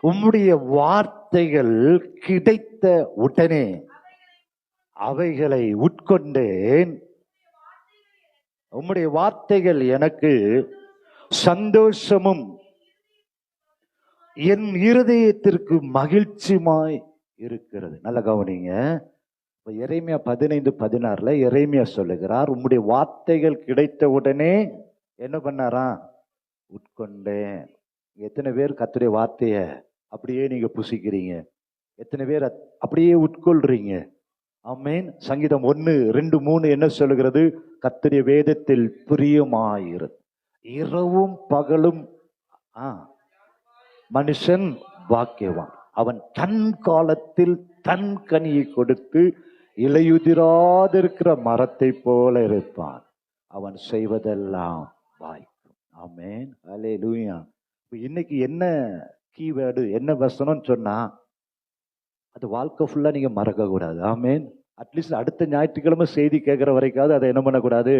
உம்முடைய வார்த்தைகள் கிடைத்த உடனே அவைகளை உட்கொண்டேன். உம்முடைய வார்த்தைகள் எனக்கு சந்தோஷமும் என் இருதயத்திற்கு மகிழ்ச்சியுமாய் இருக்கிறது. நல்ல கவனிங்க. எரேமியா 15:16 எரேமியா சொல்லுகிறார், உம்முடைய வார்த்தைகள் கிடைத்த உடனே என்ன பண்ணாரா? உட்கொண்டேன். எத்தனை பேர் கர்த்தருடைய வார்த்தைய அப்படியே நீங்க புசிக்கிறீங்க? எத்தனை பேர் அப்படியே உட்கொள்றீங்க? ஆமென். சங்கீதம் 1:2-3 என்ன சொல்லுகிறது? கர்த்தருடைய வேதத்தில் பிரியமாயிரு, இரவும் பகலும் மனுஷன் பாக்கியவான், அவன் தன் காலத்தில் தன் கனியை கொடுத்து இலையுதிராதிருக்கிற மரத்தை போல இருப்பான், அவன் செய்வதெல்லாம் வாய்க்கும். ஆமென். அல்லேலூயா. இன்னைக்கு என்ன கீவேர்டு, என்ன வசனம்னு சொன்னா அது வாழ்க்கை ஃபுல்லா நீங்க மறக்க கூடாது. ஆமென். அட்லீஸ்ட் அடுத்த ஞாயிற்றுக்கிழமை செய்தி கேட்கிற வரைக்காவது அதை என்ன பண்ணக்கூடாது?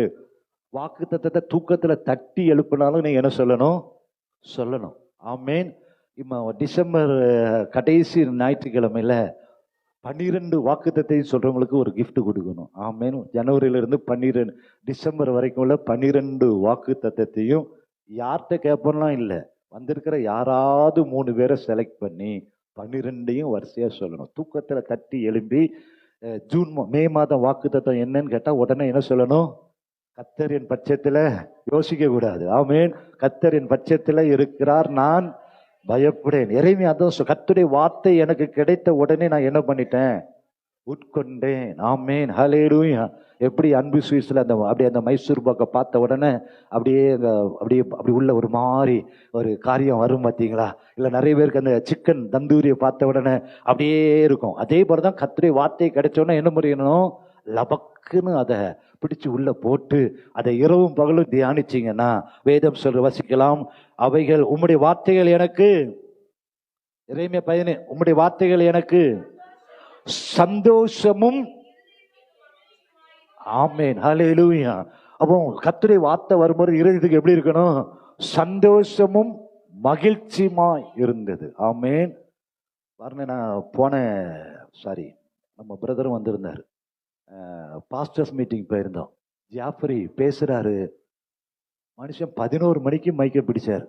வாக்குத்தத்தத்தை தூக்கத்துல தட்டி எழுப்பினாலும் நீங்க என்ன சொல்லணும். ஆமென். இப்போ டிசம்பர் கடைசி ஞாயிற்றுக்கிழமையில 12 வாக்குத்தத்தையும் சொல்றவங்களுக்கு ஒரு gift கொடுக்கணும். ஆமென். ஜனவரியிலிருந்து 12 டிசம்பர் வரைக்கும் உள்ள 12 வாக்குத்தத்தையும் யார்கிட்ட கேட்போம்லாம் இல்லை, வந்திருக்கிற யாராவது 3 பேரை செலக்ட் பண்ணி 12ஐயும் வரிசையா சொல்லணும். தூக்கத்துல தட்டி எழும்பி மே மாதம் வாக்குத்தத்தம் என்னன்னு கேட்டா உடனே என்ன சொல்லணும்? கர்த்தரின் பட்சத்துல யோசிக்க கூடாது. ஆமென். கர்த்தரின் பட்சத்துல இருக்கிறார், நான் பயப்படேன். எரேமியா அதான் கர்த்தருடைய வார்த்தை எனக்கு கிடைத்த உடனே நான் என்ன பண்ணிட்டேன்? உட்கொண்டேன். ஆமென். ஹல்லேலூயா. எப்படி அன்பு சுவிஸ்ல அந்த மைசூர் பாக்க பார்த்த உடனே அப்படியே அப்படி உள்ள ஒரு மாதிரி ஒரு காரியம் வரும் பார்த்தீங்களா? இல்ல நிறைய பேருக்கு அந்த சிக்கன் தந்தூரியை பார்த்த உடனே அப்படியே இருக்கும். அதே போலதான் கர்த்தருடைய வார்த்தை கிடைச்ச உடனே என்ன முடியணும்? லபக்குன்னு அதை பிடிச்சு உள்ள போட்டு அதை இரவும் பகலும் தியானிச்சீங்கன்னா வேதம் வசிக்கலாம். அவைகள் உம்முடைய வார்த்தைகள் எனக்கு, எரேமியா 15, உம்முடைய வார்த்தைகள் எனக்கு சந்தோஷமும். ஆமென். ஹல்லேலூயா. அப்போ கர்த்தருடைய வார்த்தை வரும்போது இருதயத்துக்கு எப்படி இருக்கணும்? சந்தோஷமும் மகிழ்ச்சியுமா இருந்தது. ஆமென். பாருங்க, நான் நம்ம பிரதரும் வந்திருந்தார். பாஸ்டர்ஸ் மீட்டிங் போயிருந்தோம். ஜாஃபரி பேசுறாரு. மனுஷன் 11 மணிக்கு மைக்க பிடிச்சார்.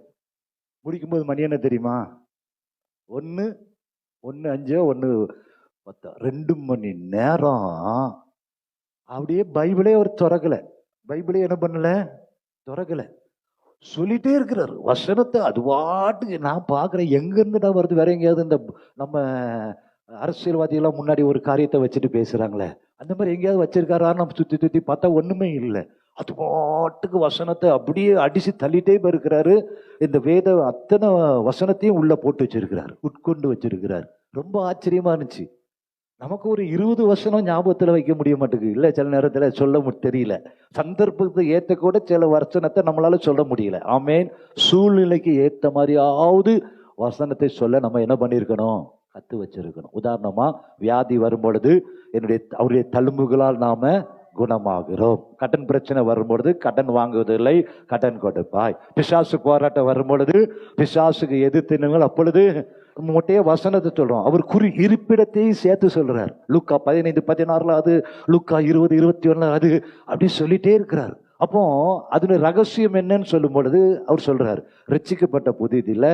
முடிக்கும்போது மணி என்ன தெரியுமா? 1:05 1:10, 2 மணி நேரம் அப்படியே பைபிளே ஒரு திறக்கல. பைபிளே என்ன பண்ணல? திறக்கல. சொல்லிட்டே இருக்கிறாரு வசனத்தை. அது பாட்டுக்கு நான் பாக்குறேன், எங்க இருந்துடா வருது? வேற எங்கேயாவது இந்த நம்ம அரசியல்வாதிகள்லாம் முன்னாடி ஒரு காரியத்தை வச்சுட்டு பேசுறாங்களே, அந்த மாதிரி எங்கேயாவது வச்சிருக்காரா? நம்ம சுத்தி சுத்தி பார்த்தா ஒண்ணுமே இல்லை. அது பாட்டுக்கு வசனத்தை அப்படியே அடிச்சு தள்ளிட்டே போயிருக்கிறாரு. இந்த வேத அத்தனை வசனத்தையும் உள்ள போட்டு வச்சிருக்கிறாரு, உட்கொண்டு வச்சிருக்கிறாரு. ரொம்ப ஆச்சரியமா இருந்துச்சு. நமக்கு ஒரு 20 வசனம் ஞாபகத்துல வைக்க முடிய மாட்டேங்குது. இல்ல சில நேரத்துல சொல்ல தெரியல. சந்தர்ப்பத்தை ஏத்த கூட சில வசனத்தை நம்மளால சொல்ல முடியல. ஆமேன். சூழ்நிலைக்கு ஏத்த மாதிரியாவது வசனத்தை சொல்ல நம்ம என்ன பண்ணிருக்கணும்? கத்து வச்சிருக்கணும். உதாரணமா, வியாதி வரும் பொழுது அவருடைய தழும்புகளால் நாம குணமாகிறோம். கடன் பிரச்சனை வரும்பொழுது கடன் வாங்குவதில்லை, கடன் கொடுப்பாய். பிசாசு போராட்டம் வரும் பொழுது பிசாசுக்கு எதிர்த்து அப்பொழுது மொட்டையே வசனத்தை சொல்றோம். அவர் இருப்பிடத்தையும் சேர்த்து சொல்றார். லூக்கா 15:16, அது லூக்கா 20:21, அது அப்படி சொல்லிட்டே இருக்கிறார். அப்போ அதனுடைய ரகசியம் என்னன்னு சொல்லும் பொழுது அவர் சொல்றாரு, ரட்சிக்கப்பட்ட புதிதில்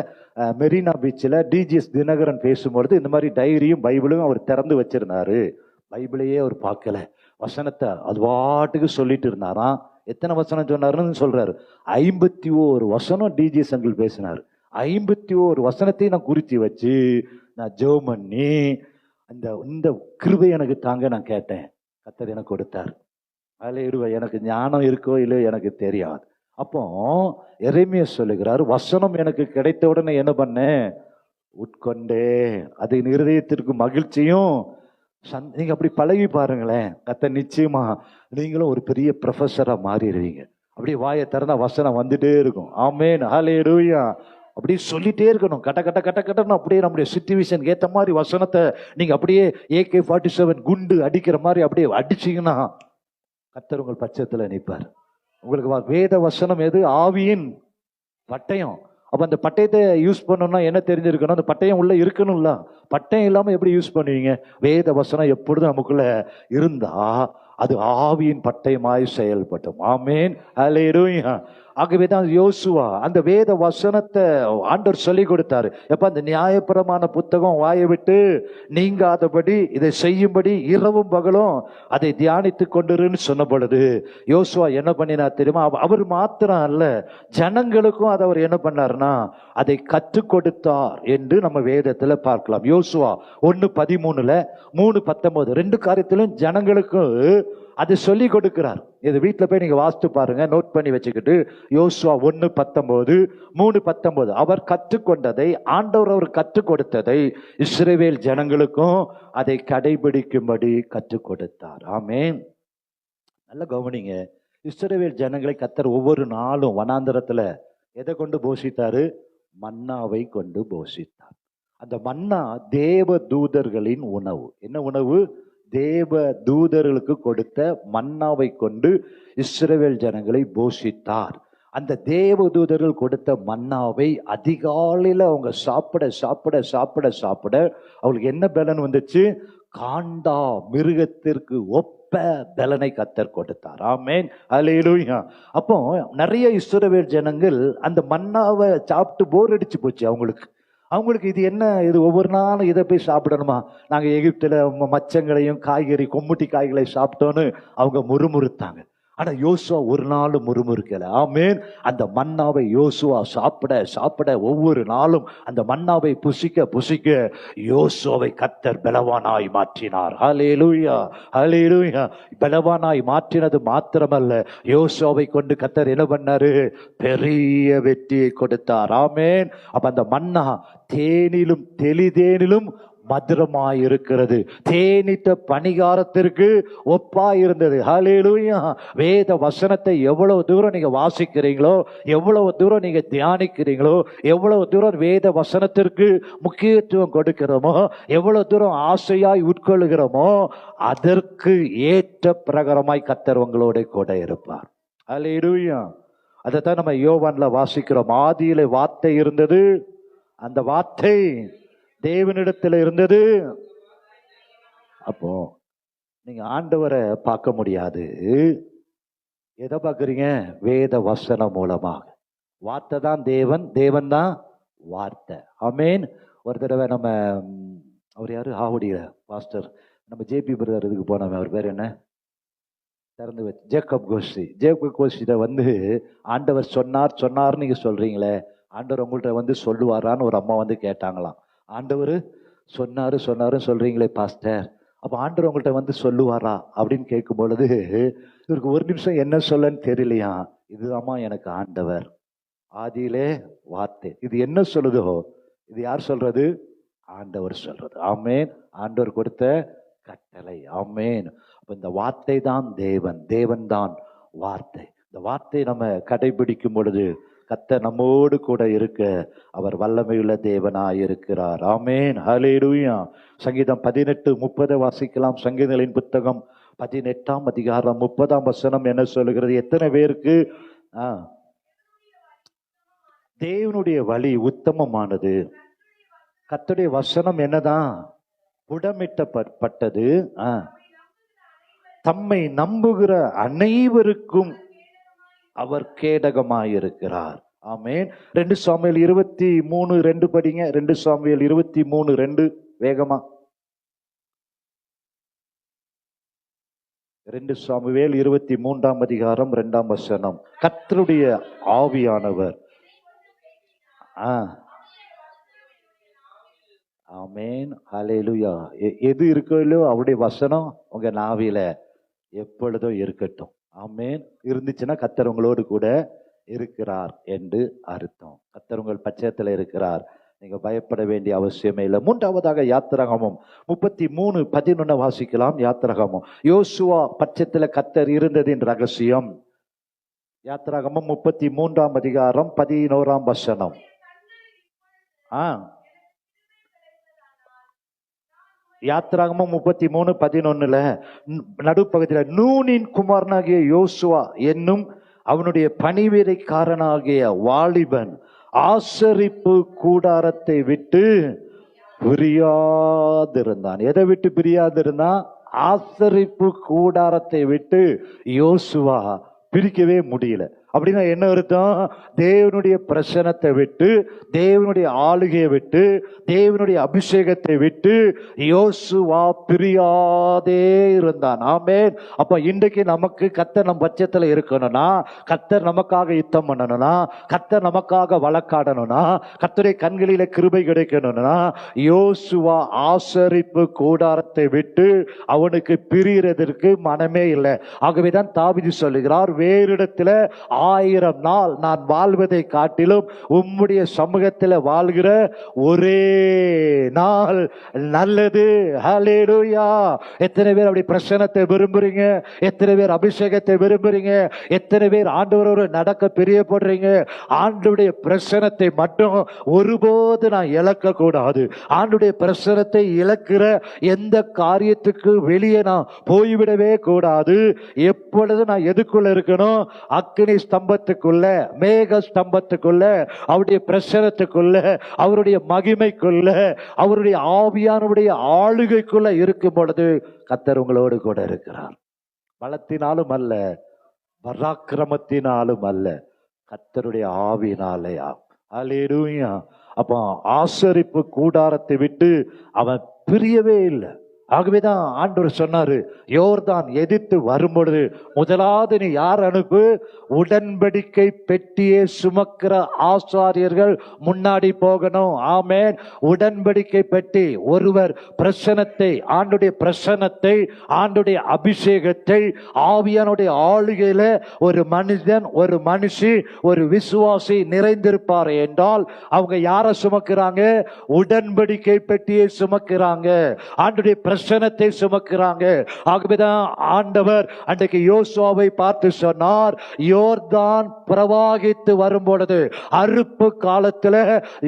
மெரினா பீச்சில் டிஜிஎஸ் தினகரன் பேசும்பொழுது இந்த மாதிரி டைரியும் பைபிளும் அவர் திறந்து வச்சிருந்தாரு. பைபிளையே அவர் பார்க்கல, வசனத்தை அது பாட்டுக்கு சொல்லிட்டு இருந்தாராம். எத்தனை வசனம் சொன்னாருன்னு சொல்றாரு? 51 வசனம் டிஜிஎஸ் அங்கிள் பேசினார். 51 வசனத்தையும் நான் குறித்து வச்சு நான் ஜெபம் பண்ணி இந்த கிருபை எனக்கு தாங்க நான் கேட்டேன். கர்த்தர் எனக்கு கொடுத்தார். அல்லேலூயா. எனக்கு ஞானம் இருக்கோ இல்லையோ எனக்கு தெரியாது. அப்போ எரேமியா சொல்லுகிறார், வசனம் எனக்கு கிடைத்த உடனே என்ன பண்ணேன்? உட்கொண்டே. அது இருதயத்திற்கு மகிழ்ச்சியும். நீங்க அப்படி பழகி பாருங்களேன், கர்த்தர் நிச்சயமா நீங்களும் ஒரு பெரிய ப்ரொஃபஸரா மாறிடுவீங்க. அப்படியே வாயை திறந்தா வசனம் வந்துட்டே இருக்கும். ஆமென். ஹல்லேலூயா. அப்படி சொல்லிட்டே இருக்கணும். கட்ட கட்ட கட்ட கட்டணும். அப்படியே நம்முடைய சிச்சுவேஷன் ஏத்த மாதிரி வசனத்தை நீங்க அப்படியே AK-47 குண்டு அடிக்கிற மாதிரி அப்படியே அடிச்சீங்கன்னா கர்த்தர் உங்கள் பட்சத்துல நிற்பார். உங்களுக்கு வேத வசனம் எது? ஆவியின் பட்டயம். அப்ப அந்த பட்டயத்தை யூஸ் பண்ணணும்னா என்ன தெரிஞ்சிருக்கணும்? அந்த பட்டயம் உள்ள இருக்கணும்ல. பட்டயம் இல்லாம எப்படி யூஸ் பண்ணுவீங்க? வேத வசனம் எப்பொழுதும் நமக்குள்ள இருந்தா அது ஆவியின் பட்டயமாய் செயல்படும். ஆமென். ஹல்லேலூயா. ஆகவேதான் யோசுவா அந்த வேத வசனத்தை ஆண்டவர் சொல்லி கொடுத்தாரு. எப்ப அந்த நியாயப்பிரமாண புத்தகம் வாயை விட்டு நீங்காதபடி இதை செய்யும்படி இரவும் பகலும் அதை தியானித்து கொண்டிருன்னு சொன்ன பொழுது யோசுவா என்ன பண்ணினார் தெரியுமா? அவர் மாத்திரம் அல்ல, ஜனங்களுக்கும் அதை அவர் என்ன பண்ணார்னா அதை கற்றுக் கொடுத்தார் என்று நம்ம வேதத்துல பார்க்கலாம். யோசுவா 1:13, 3:19 2 காரியத்திலும் ஜனங்களுக்கு அதை சொல்லி கொடுக்கிறார். இது வீட்டுல போய் நீங்க வாசித்து பாருங்க, நோட் பண்ணி வச்சுக்கிட்டு. யோசுவா 1:19, 3:19 அவர் கற்றுக்கொண்டதை, ஆண்டவர் அவர் கற்றுக் கொடுத்ததை இஸ்ரவேல் ஜனங்களுக்கும் அதை கடைபிடிக்கும்படி கற்றுக் கொடுத்தார். ஆமென். நல்ல கவனிங்க. இஸ்ரவேல் ஜனங்களை கர்த்தர் ஒவ்வொரு நாளும் வனாந்தரத்துல எதை கொண்டு போஷித்தாரு? மன்னாவை கொண்டு போஷித்தார். அந்த மன்னா தேவ தூதர்களின் உணவு. என்ன உணவு? தேவ தூதர்களுக்கு கொடுத்த மன்னாவை கொண்டு இஸ்ரவேல் ஜனங்களை போஷித்தார். அந்த தேவ தூதர்கள் கொடுத்த மன்னாவை அதிகாலையில அவங்க சாப்பிட சாப்பிட சாப்பிட சாப்பிட அவங்களுக்கு என்ன பலன் வந்துச்சு? காண்டா மிருகத்திற்கு ஒப்ப பலனை கர்த்தர் கொடுத்தார். ஆமென், அல்லேலூயா. அப்போ நிறைய இஸ்ரவேல் ஜனங்கள் அந்த மன்னாவை சாப்பிட்டு போர் அடிச்சு போச்சு அவங்களுக்கு இது என்ன, இது ஒவ்வொரு நாளும் இதை போய் சாப்பிடணுமா, நாங்க எகிப்துல மச்சங்களையும் காய்கறி கொம்முட்டி காய்களை சாப்பிட்டோன்னு அவங்க முறுமுறுத்தாங்க. ஆனா யோசுவா ஒரு நாள் முறுமுறுக்கல. ஆமென். அந்த மன்னாவை யோசுவா சாப்பிட ஒவ்வொரு நாளும் அந்த மன்னாவை புசிக்க யோசுவாவை கர்த்தர் பலவானாய் மாற்றினார். ஹல்லேலூயா, ஹல்லேலூயா. பலவானாய் மாற்றினது மாத்திரமல்ல, யோசுவாவை கொண்டு கர்த்தர் என்ன பண்ணாரு, பெரிய வெற்றியை கொடுத்தார். ஆமென். அப்ப அந்த மன்னா தேனிலும் தெளிதேனிலும் மதுரமாய் இருக்கிறது, தேனிட்ட பணிகாரத்திற்கு ஒப்பாய் இருந்தது. ஹல்லேலூயா. வேத வசனத்தை எவ்வளவு தூரம் நீங்க வாசிக்கிறீங்களோ, எவ்வளவு தூரம் நீங்க தியானிக்கிறீங்களோ, எவ்வளவு தூரம் வேத வசனத்திற்கு முக்கியத்துவம் கொடுக்கிறோமோ, எவ்வளவு தூரம் ஆசையாய் உட்கொள்ளுகிறோமோ, அதற்கு ஏற்ற பிரகாரமாய் கர்த்தர் உங்களோட கூட இருப்பார். ஹல்லேலூயா. அதைத்தான் நம்ம யோவான்ல வாசிக்கிறோம். ஆதியிலே வார்த்தை இருந்தது, அந்த வார்த்தை தேவனிடத்தில் இருந்தது. அப்போ நீங்க ஆண்டவரை பார்க்க முடியாது. எதை பார்க்குறீங்க? வேத வசனம் மூலமாக. வார்த்தை தான் தேவன், தேவன் தான் வார்த்தை. ஆமென். ஒரு தடவை நம்ம அவர் யாரு, ஆவுடைய பாஸ்டர், நம்ம ஜேபி பிரதர் இதுக்கு போனவன், அவர் பேர் என்ன, திறந்து வச்சு ஜேக்கப் கோஷ்டிட்ட ஆண்டவர் சொன்னார் நீங்க சொல்றீங்களே, ஆண்டவர் உங்கள்கிட்ட சொல்லுவாரான்னு ஒரு அம்மா கேட்டாங்களாம். ஆண்டவர் சொன்னாரு சொல்றீங்களே பாஸ்டர், அப்ப ஆண்டவர் உங்கள்கிட்ட சொல்லுவாரா அப்படின்னு கேட்கும் பொழுது இவருக்கு ஒரு நிமிஷம் என்ன சொல்லன்னு தெரியலையா. இதுதாம்மா எனக்கு ஆண்டவர், ஆதியிலே வார்த்தை. இது என்ன சொல்லுதோ, இது யார் சொல்றது? ஆண்டவர் சொல்றது. ஆமேன். ஆண்டவர் கொடுத்த கட்டளை. ஆமேன். அப்ப இந்த வார்த்தை தான் தேவன், தேவன் தான் வார்த்தை. இந்த வார்த்தை நம்ம கடைபிடிக்கும் பொழுது கர்த்தர் நம்மோடு கூட இருக்க அவர் வல்லமையுள்ள தேவனாய் இருக்கிறார். ஆமென், ஹல்லேலூயா. சங்கீதம் 18:30 வாசிக்கலாம். சங்கீதங்களின் புத்தகம் 18ஆம் அதிகாரம் 30ஆம் வசனம் என்ன சொல்லுகிறது? எத்தனை பேருக்கு தேவனுடைய வழி உத்தமமானது, கர்த்தருடைய வசனம் என்னதான் புடமிட்டப்பட்டது, தம்மை நம்புகிற அனைவருக்கும் அவர் கேடகமாயிருக்கிறார். ஆமென். 2 சாமுவேல் 23:2 படிங்க. 2 சாமுவேல் 23:2 வேகமா. 2 சாமுவேல் 23ஆம் அதிகாரம் 2ஆம் வசனம். கர்த்தருடைய ஆவியானவர். ஆமென், ஹல்லேலூயா. எது இருக்கோ இல்லையோ அவருடைய வசனம் உங்க நாவில எப்பொழுதும் இருக்கட்டும். ஆமென். இருந்துச்சுன்னா கர்த்தர் உங்களோடு கூட இருக்கிறார் என்று அர்த்தம். கர்த்தர் உங்கள் பட்சத்தில் இருக்கிறார், நீங்க பயப்பட வேண்டிய அவசியமே இல்லை. 3ஆவதாக யாத்திராகமம் 33:11 வாசிக்கலாம். யாத்திராகமம், யோசுவா பட்சத்தில் கர்த்தர் இருந்ததின் ரகசியம். யாத்திராகமம் 33ஆம் அதிகாரம் 11ஆம் வசனம். யாத்திராகமம் 33:11 நடுப்பகுதியில், நூனின் குமாரனாகிய யோசுவா என்னும் அவனுடைய பணிவிடைக்காரனாகிய வாலிபன் ஆசரிப்பு கூடாரத்தை விட்டு பிரியாதிருந்தான். எதை விட்டு பிரியாதிருந்தான்? ஆசரிப்பு கூடாரத்தை விட்டு யோசுவா பிரிக்கவே முடியல. அப்படின்னா என்ன அர்த்தம்? தேவனுடைய பிரசனத்தை விட்டு, தேவனுடைய ஆளுகையை விட்டு, தேவனுடைய அபிஷேகத்தை விட்டு யோசுவா பிரியாதே இருந்தான். ஆமென். அப்ப இன்றைக்கு நமக்கு கர்த்தர் நம் பட்சத்தில் இருக்கணும்னா, கர்த்தர் நமக்காக யுத்தம் பண்ணணும்னா, கர்த்தர் நமக்காக வழக்காடணும்னா, கர்த்தருடைய கண்களில கிருபை கிடைக்கணும்னா, யோசுவா ஆசரிப்பு கூடாரத்தை விட்டு அவனுக்கு பிரியறதற்கு மனமே இல்லை. ஆகவேதான் தாவீது சொல்லுகிறார், வேறிடத்துல 1000 நாள் நான் வாழ்வதை காட்டிலும் உம்முடைய சமூகத்தில் வாழ்கிற ஒரே நாள் நல்லது. ஹல்லேலூயா. எத்தனை பேர் அப்படி பிரசன்னத்தை விரும்புறீங்க? எத்தனை பேர் அபிஷேகத்தை விரும்புறீங்க? எத்தனை பேர் ஆண்டவரோடு நடக்க பிரியப்படுறீங்க? ஆண்டவருடைய பிரசன்னத்தை மட்டும் ஒருபோது நான் இழக்க கூடாது. ஆண்டவருடைய பிரசன்னத்தை இழக்கிற எந்த காரியத்துக்கு வெளியே நான் போய்விடவே கூடாது. எப்பொழுது நான் எதுக்குள்ள இருக்கணும்? அக்கினி ஸ்தம்பத்துக்குள்ள, மேக ஸ்தம்பத்துக்குள்ள, அவருடைய பிரசனத்துக்குள்ள, அவருடைய மகிமைக்குள்ள, அவருடைய ஆவியானவருடைய ஆளுகைக்குள்ள இருக்கும் பொழுது கர்த்தர் உங்களோடு கூட இருக்கிறார். பலத்தினாலும் அல்ல, பராக்கிரமத்தினாலும் அல்ல, கர்த்தருடைய ஆவியினாலேயா. அல்லேலூயா. அப்போ ஆசரிப்பு கூடாரத்தை விட்டு அவன் பிரியவே இல்லை. ஆகவேதான் ஆண்டவர் சொன்னாரு, யோர்தான் எதிர்த்து வரும்பொழுது முதலாவது நீ யார் அனுப்பு? உடன்படிக்கை பெட்டியை சுமக்கிற ஆசாரியர்கள் முன்னாடி போகணும். ஆமென். உடன்படிக்கை பெட்டி, ஒருவர் பிரசனத்தை, ஆண்டுடைய பிரசனத்தை, ஆண்டுடைய அபிஷேகத்தை, ஆவியானுடைய ஆளுகையில ஒரு மனிதன், ஒரு மனுஷி, ஒரு விசுவாசி நிறைந்திருப்பார் என்றால் அவங்க யாரை சுமக்கிறாங்க? உடன்படிக்கை பெட்டியை சுமக்கிறாங்க, ஆண்டுடைய பிரசனத்தை சுமக்கிறாங்க. ஆகவேதான் ஆண்டவர் அன்றைக்கு யோசுவாவை பார்த்து சொன்னார், யோர்தான் பிரவாகித்து வரும் பொழுது, அறுப்பு காலத்துல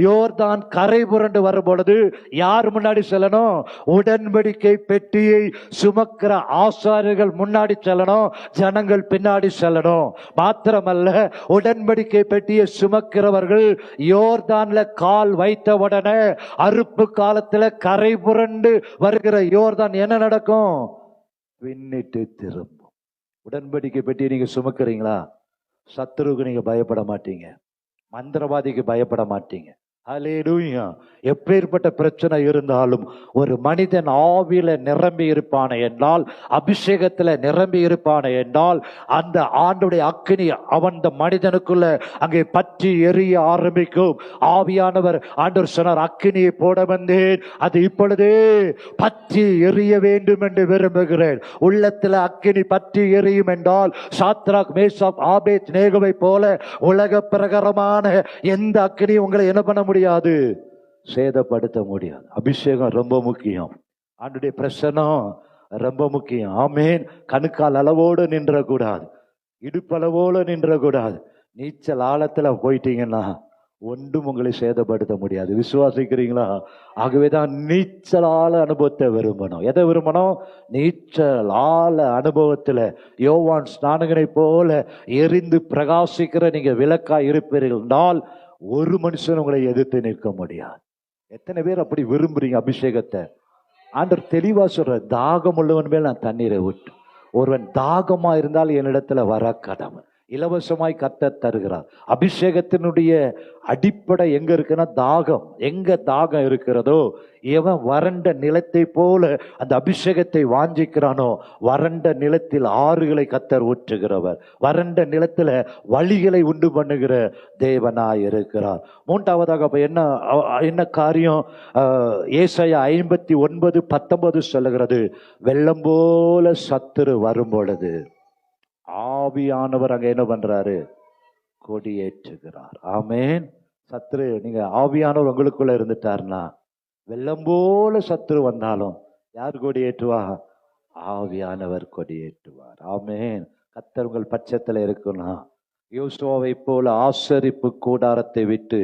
யோர்தான் கரை புரண்டு வரும் பொழுது யார் முன்னாடி செல்லணும்? உடன்படிக்கை பெட்டியை சுமக்கிற ஆசாரியர்கள் முன்னாடி செல்லணும், ஜனங்கள் பின்னாடி செல்லணும். மாத்திரமல்ல, உடன்படிக்கை பெட்டியை சுமக்கிறவர்கள் யோர்தான்ல கால் வைத்த உடனே அறுப்பு காலத்துல கரை புரண்டு வருகிற யோர்தான் என்ன நடக்கும்? பின்னிட்டு திரும்பும். உடன்படிக்கை பெட்டி நீங்க சுமக்கிறீங்களா? சத்துருவுக்கு நீங்க பயப்பட மாட்டீங்க, மந்திரவாதிக்கு பயப்பட மாட்டீங்க. அல்லேலூயா. எப்பேற்பட்ட பிரச்சனை இருந்தாலும் ஒரு மனிதன் ஆவியில நிரம்பி இருப்பானே என்றால், அபிஷேகத்துல நிரம்பி இருப்பானே என்றால், அந்த ஆண்டுடைய அக்கினி அவன் மனிதனுக்குள்ள அங்கே பற்றி எரிய ஆரம்பிக்கும். ஆவியானவர் ஆண்டவர் சொன்னார், அக்கினியை போட வந்தேன், அது இப்பொழுதே பற்றி எரிய வேண்டும் என்று விரும்புகிறேன். உள்ளத்துல அக்கினி பற்றி எரியும் என்றால் சாத்ராக், மேஷாக், ஆபேத் நேகோவை போல உலக பிரகாரமான எந்த அக்கினி உங்களை என்ன பண்ண முடியாது? சேதப்படுத்த முடியாது. அபிஷேகம் ரொம்ப முக்கியம், ஆண்டுடைய பிரசன்னம் ரொம்ப முக்கியம். ஆமேன். கணுக்கால் அளவோடு நின்றக்கூடாது, இடுப்பளவோடு நின்றக்கூடாது. நீச்சல் ஆழத்துல போயிட்டீங்கன்னா ஒன்றும் உங்களை சேதப்படுத்த முடியாது. விசுவாசிக்கிறீங்களா? ஆகவேதான் நீச்சலால அனுபவத்தை விரும்பணும். எதை விரும்பணும்? நீச்சல் ஆழ அனுபவத்துல யோவான் ஸ்நானகனை போல எரிந்து பிரகாசிக்கிற நீங்க விளக்காய் இருப்பீர்கள் என்றால் ஒரு மனுஷன் உங்களை எதிர்த்து நிற்க முடியாது. எத்தனை பேர் அப்படி விரும்புறீங்க அபிஷேகத்தை? ஆண்டவர் தெளிவா சொல்ற, தாகம் உள்ளவன் மேல் நான் தண்ணீரை விட்டு, ஒருவன் தாகமா இருந்தால் என்னிடத்துல வர கடமை, இலவசமாய் கர்த்தர் தருகிறார். அபிஷேகத்தினுடைய அடிப்படை எங்க இருக்குன்னா தாகம். எங்க தாகம் இருக்கிறதோ, எவன் வறண்ட நிலத்தை போல அந்த அபிஷேகத்தை வாஞ்சிக்கிறானோ, வறண்ட நிலத்தில் ஆறுகளை கர்த்தர் ஊற்றுகிறவர், வறண்ட நிலத்துல வழிகளை உண்டு பண்ணுகிற தேவனாய் இருக்கிறார். மூன்றாவதாக அப்ப என்ன காரியம்? ஏசாயா 59:19 சொல்லுகிறது, வெள்ளம் போல சத்துரு வரும் பொழுது ஆவியானவர் அங்க என்ன பண்றாரு? கொடியேற்றுகிறார். ஆமேன். சத்துரு, நீங்க ஆவியானவர் உங்களுக்குள்ள இருந்துட்டாருன்னா, வெள்ளம் போல சத்துரு வந்தாலும் யார் கொடியேற்றுவா? ஆவியானவர் கொடியேற்றுவார். ஆமேன். கர்த்தர் உங்கள் பட்சத்துல இருக்குன்னா, யோசுவாவை போல ஆசரிப்பு கூடாரத்தை விட்டு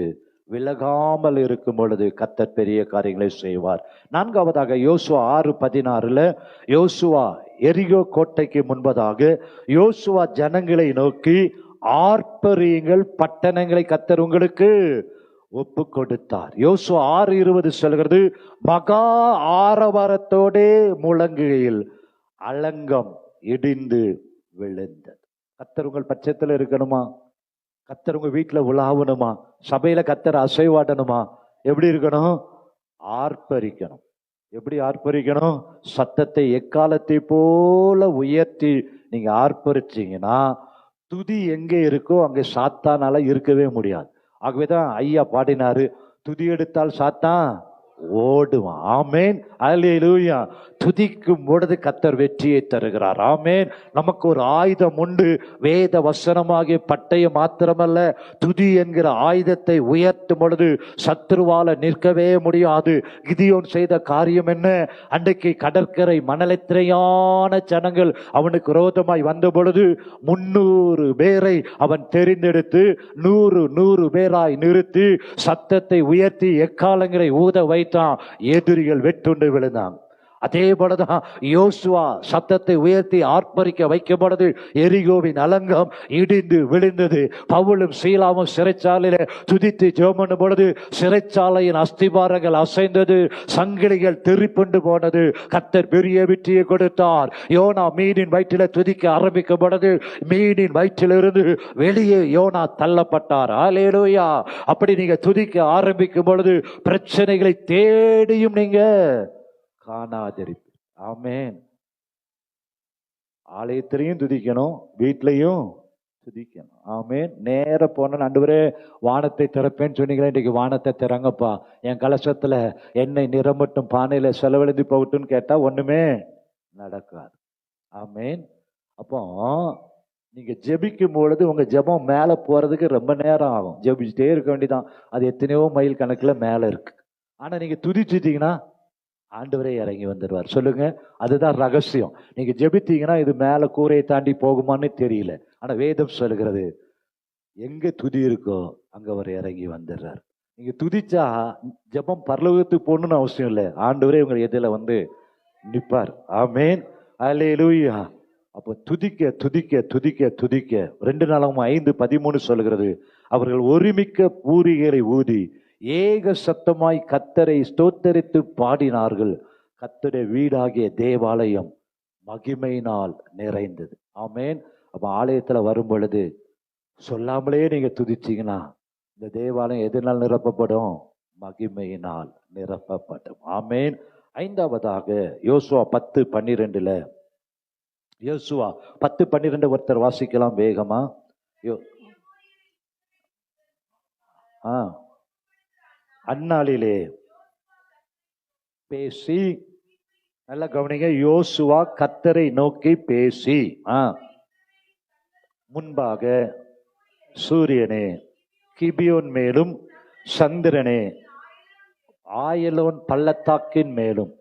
விலகாமல் இருக்கும் பொழுது கர்த்தர் பெரிய காரியங்களை செய்வார். நான்காவதாக யோசுவா 6:16 யோசுவா எரிகோ கோட்டைக்கு முன்பதாக யோசுவா ஜனங்களை நோக்கி, ஆர்ப்பரியுங்கள், பட்டணங்களை கர்த்தர் உங்களுக்கு ஒப்பு கொடுத்தார். யோசுவா 6:20 சொல்கிறது, மகா ஆரவாரத்தோடே முழங்குகையில் அலங்கம் இடிந்து விழுந்தது. கர்த்தர் உங்கள் பட்சத்தில் இருக்கணுமா? கர்த்தர் உங்க வீட்டுல உலாவணுமா? சபையில கர்த்தர் அசைவாடணுமா? எப்படி இருக்கணும்? ஆர்ப்பரிக்கணும். எப்படி ஆர்ப்பரிக்கணும்? சத்தத்தை எக்காலத்தை போல உயர்த்தி நீங்க ஆர்ப்பரிச்சீங்கன்னா, துதி எங்கே இருக்கோ அங்கே சாத்தானால இருக்கவே முடியாது. ஆகவேதான் ஐயா பாடினாரு, துதி எடுத்தால் சாத்தான் ஓடுவான். ஆமேன். அல்லேலூயா. துதிக்கும் பொழுது கர்த்தர் வெற்றியை தருகிறார். ஆமேன். நமக்கு ஒரு ஆயுதம் உண்டு, வேத வசனமாகிய பட்டயம் மாத்திரமல்ல, துதி என்கிற ஆயுதத்தை உயர்த்தும் பொழுது சத்துருவால நிற்கவே முடியாது. கிதியோன் செய்த காரியம் என்ன? அன்றைக்கு கடற்கரை மணலத்திரையான ஜனங்கள் அவனுக்கு விரோதமாய் வந்த பொழுது 300 பேரை அவன் தெரிந்தெடுத்து 100 பேராய் நிறுத்தி சத்தத்தை உயர்த்தி எக்காலங்களை ஊத வைத்தான். எதிரிகள் வெட்டுண்டு விழுந்தான். அதே போலதான் யோசுவா சத்தத்தை உயர்த்தி ஆர்ப்பரிக்க வைக்கும் பொழுது எரிகோவின் அலங்கம் இடிந்து விழுந்தது. பவுலும் சீலாவும் சிறைச்சாலையில துதித்து ஜெபம் பண்ணும் பொழுது சிறைச்சாலையின் அஸ்திபாரங்கள் அசைந்தது, சங்கிலிகள் தெறிப்புண்டு போனது. கர்த்தர் பெரிய வெற்றியை கொடுத்தார். யோனா மீனின் வயிற்றில துதிக்க ஆரம்பிக்கும் பொழுது மீனின் வயிற்றிலிருந்து வெளியே யோனா தள்ளப்பட்டார். ஹல்லேலூயா. அப்படி நீங்க துதிக்க ஆரம்பிக்கும் பொழுது பிரச்சனைகளை தேடியும் நீங்க காணாதிருப்பீர். ஆமென். ஆலயத்திலையும் துதிக்கணும், வீட்லையும் துதிக்கணும். ஆமென். நேர போன ஆண்டவரே வானத்தை திறப்பேன்னு சொன்னீங்களே, இன்னைக்கு வானத்தை திறங்கப்பா, என் கலசத்துல எண்ணெய் நிரம்பட்டும், பானையில செலவழிந்து போகட்டும்னு கேட்டா ஒண்ணுமே நடக்காது. ஆமென். அப்போ நீங்க ஜெபிக்கும் பொழுது உங்க ஜெபம் மேல போறதுக்கு ரொம்ப நேரம் ஆகும். ஜெபிச்சுட்டே இருக்க வேண்டியதான். அது எத்தனையோ மைல் கணக்குல மேல இருக்கு. ஆனா நீங்க துதிச்சிட்டீங்கன்னா ஆண்டவரே இறங்கி வந்துடுவார். சொல்லுங்க, அதுதான் ரகசியம். நீங்க ஜெபித்தீங்கன்னா இது மேல கூரையை தாண்டி போகுமான்னு தெரியல. ஆனா வேதம் சொல்லுகிறது, எங்க துதி இருக்கோ அங்க அவர் இறங்கி வந்துடுறார். நீங்க துதிச்சா ஜெபம் பரலோகத்துக்கு போகணும்னு அவசியம் இல்லை. ஆண்டவரே உங்க எதில வந்து நிப்பார். ஆமென். அல்லேலூயா. அப்போ துதிக்க துதிக்க துதிக்க துதிக்க 2 நாளாகவும் 5:13 சொல்லுகிறது, அவர்கள் ஒருமிக்க பூரிகளை ஊதி ஏக சத்தமாய் கர்த்தரை ஸ்தோத்தரித்து பாடினார்கள். கர்த்தருடைய வீடாகிய தேவாலயம் மகிமையினால் நிறைந்தது. ஆமென். அப்ப ஆலயத்துல வரும் பொழுது சொல்லாமலே நீங்க துதிச்சீங்கன்னா இந்த தேவாலயம் எதனால் நிரப்பப்படும்? மகிமையினால் நிரப்பப்படும். ஆமென். 5வதாக யோசுவா 10:12. யோசுவா 10:12 ஒருத்தர் வாசிக்கலாம் வேகமா. அந்நாளிலே பேசி, நல்ல கவனிங்க, யோசுவா கர்த்தரை நோக்கி பேசி, முன்பாக சூரியனே கிபியோன் மேலும், சந்திரனே ஆயலோன் பள்ளத்தாக்கின் மேலும்.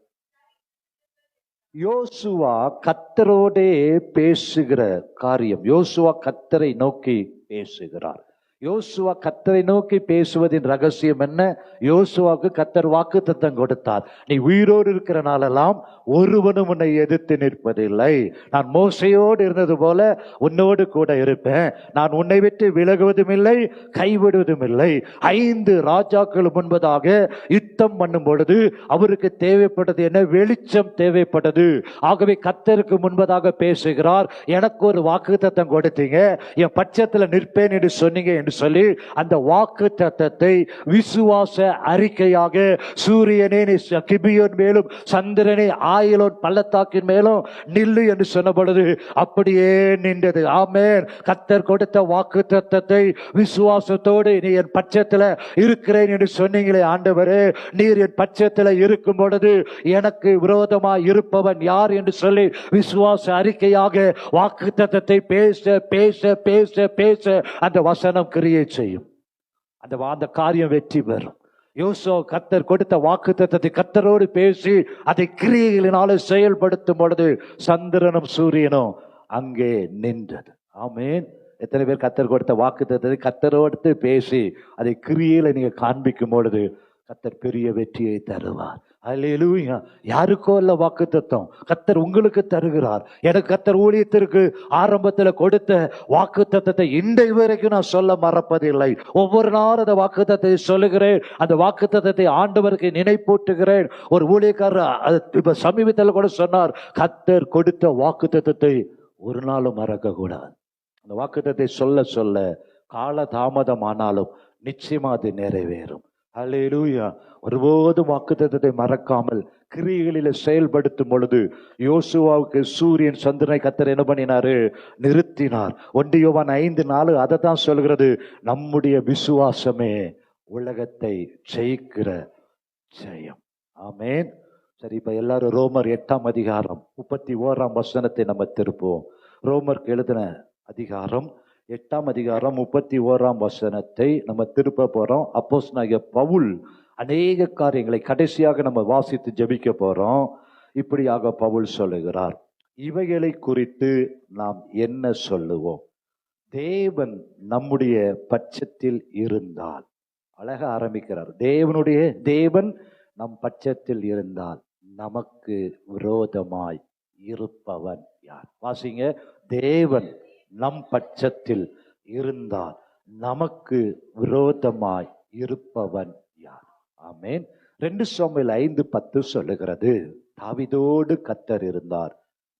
யோசுவா கர்த்தரோடே பேசுகிற காரியம். யோசுவா கர்த்தரை நோக்கி பேசுகிறார். யோசுவா கர்த்தரை நோக்கி பேசுவதின் ரகசியம் என்ன? யோசுவாவுக்கு கர்த்தர் வாக்குத்தத்தம் கொடுத்தார். நீ உயிரோடு இருக்கிற நாளெல்லாம் ஒருவனும் உன்னை எதிர்த்து நிற்பதில்லை. நான் மோசையோடு இருந்தது போல உன்னோடு கூட இருப்பேன். நான் உன்னை விட்டு விலகுவதும் இல்லை, கைவிடுவதும் இல்லை. 5 ராஜாக்கள் முன்பதாக யுத்தம் பண்ணும் பொழுது அவருக்கு தேவைப்பட்டது என்ன? வெளிச்சம் தேவைப்பட்டது. ஆகவே கர்த்தருக்கு முன்பதாக பேசுகிறார். எனக்கு ஒரு வாக்குத்தத்தம் கொடுத்தீங்க, என் பட்சத்தில் நிற்பேன் என்று சொன்னீங்க என்று சொல்லி அந்த வாக்குத்தத்தத்தை விசுவாச அறிக்கையாக, சூரியனே நீ கிபியோன் மேலும், சந்திரனே ஆயலோன் பள்ளத்தாக்கின் மேலும் நில்லு என்று சொன்ன பொழுது அப்படியே நின்றது. ஆமென். கர்த்தர் கொடுத்த வாக்குத்தத்தத்தை விசுவாசத்தோடு நீ என் பட்சத்தில் இருக்கிறேன் என்று சொன்னீங்களே ஆண்டவரே, நீர் என் பட்சத்தில் இருக்கும் பொழுது எனக்கு விரோதமாய் இருப்பவன் யார் என்று சொல்லி விசுவாச அறிக்கையாக வாக்குத்தத்தத்தை பேச பேச பேச பேச அந்த வசனம் கிரியை செய்யும். அந்த காரியம் வெற்றி பெறும். யோசுவா கர்த்தர் கொடுத்த வாக்குத்தத்தத்தை கர்த்தரோடு பேசி அதை கிரியைகளினால செயல்படுத்தும் பொழுது சந்திரனும் சூரியனும் அங்கே நின்றது. ஆமென். எத்தனை பேர் கர்த்தர் கொடுத்த வாக்குத்தத்தத்தை கர்த்தரோடு பேசி அதை கிரியையில நீங்க காண்பிக்கும் பொழுது கர்த்தர் பெரிய வெற்றியை தருவார். அல்லேலூயா. யாருக்கோ அல்ல வாக்குத்தத்தம், கர்த்தர் உங்களுக்கு தருகிறார். எனக்கு கர்த்தர் ஊழியத்திற்கு ஆரம்பத்தில் கொடுத்த வாக்குத்தத்தத்தை இன்றை வரைக்கும் நான் சொல்ல மறப்பதில்லை. ஒவ்வொரு நாளும் அந்த வாக்குத்தத்தத்தை சொல்லுகிறேன். அந்த வாக்குத்தத்தத்தை ஆண்டவருக்கு நினைப்பூட்டுகிறேன். ஒரு ஊழியக்காரர் இப்ப சமீபத்தில் கூட சொன்னார், கர்த்தர் கொடுத்த வாக்குத்தத்தத்தை ஒரு நாளும் மறக்க கூடாது. அந்த வாக்குத்தத்தத்தை சொல்ல சொல்ல கால தாமதமானாலும் நிச்சயமா அது நிறைவேறும். அல்லேலூயா. ஒருபோதும் வாக்குத்தத்தத்தை மறக்காமல் கிரியைகளில செயல்படுத்தும் பொழுது யோசுவாவுக்கு சூரியன் சந்திரனை கர்த்தர் என்ன பண்ணினாரு? நிறுத்தினார். 1 யோவான் 5:4 அதை தான் சொல்கிறது, நம்முடைய விசுவாசமே உலகத்தை ஜெயிக்கிற ஜெயம். ஆமென். சரி, இப்ப எல்லாரும் ரோமர் 8ஆம் அதிகாரம் 31ஆம் வசனத்தை நம்ம திருப்புவோம். ரோமருக்கு எழுதின அதிகாரம் 8ஆம் அதிகாரம் 31ஆம் வசனத்தை நம்ம திருப்ப போறோம். அப்போஸ்தலனாகிய பவுல் அநேக காரியங்களை கடைசியாக நம்ம வாசித்து ஜெபிக்க போறோம். இப்படியாக பவுல் சொல்லுகிறார், இவைகளை குறித்து நாம் என்ன சொல்லுவோம்? தேவன் நம்முடைய பட்சத்தில் இருந்தால், அழகா ஆரம்பிக்கிறார், தேவன் நம் பட்சத்தில் இருந்தால் நமக்கு விரோதமாய் இருப்பவன் யார்? வாசிங்க. தேவன் நம் பட்சத்தில் இருந்தால் நமக்கு விரோதமாய் இருப்பவன் யார்? ஆமென். 2 சாமுவேல் 5:10 சொல்லுகிறது, தாவீதோடு கர்த்தர் இருந்தார்,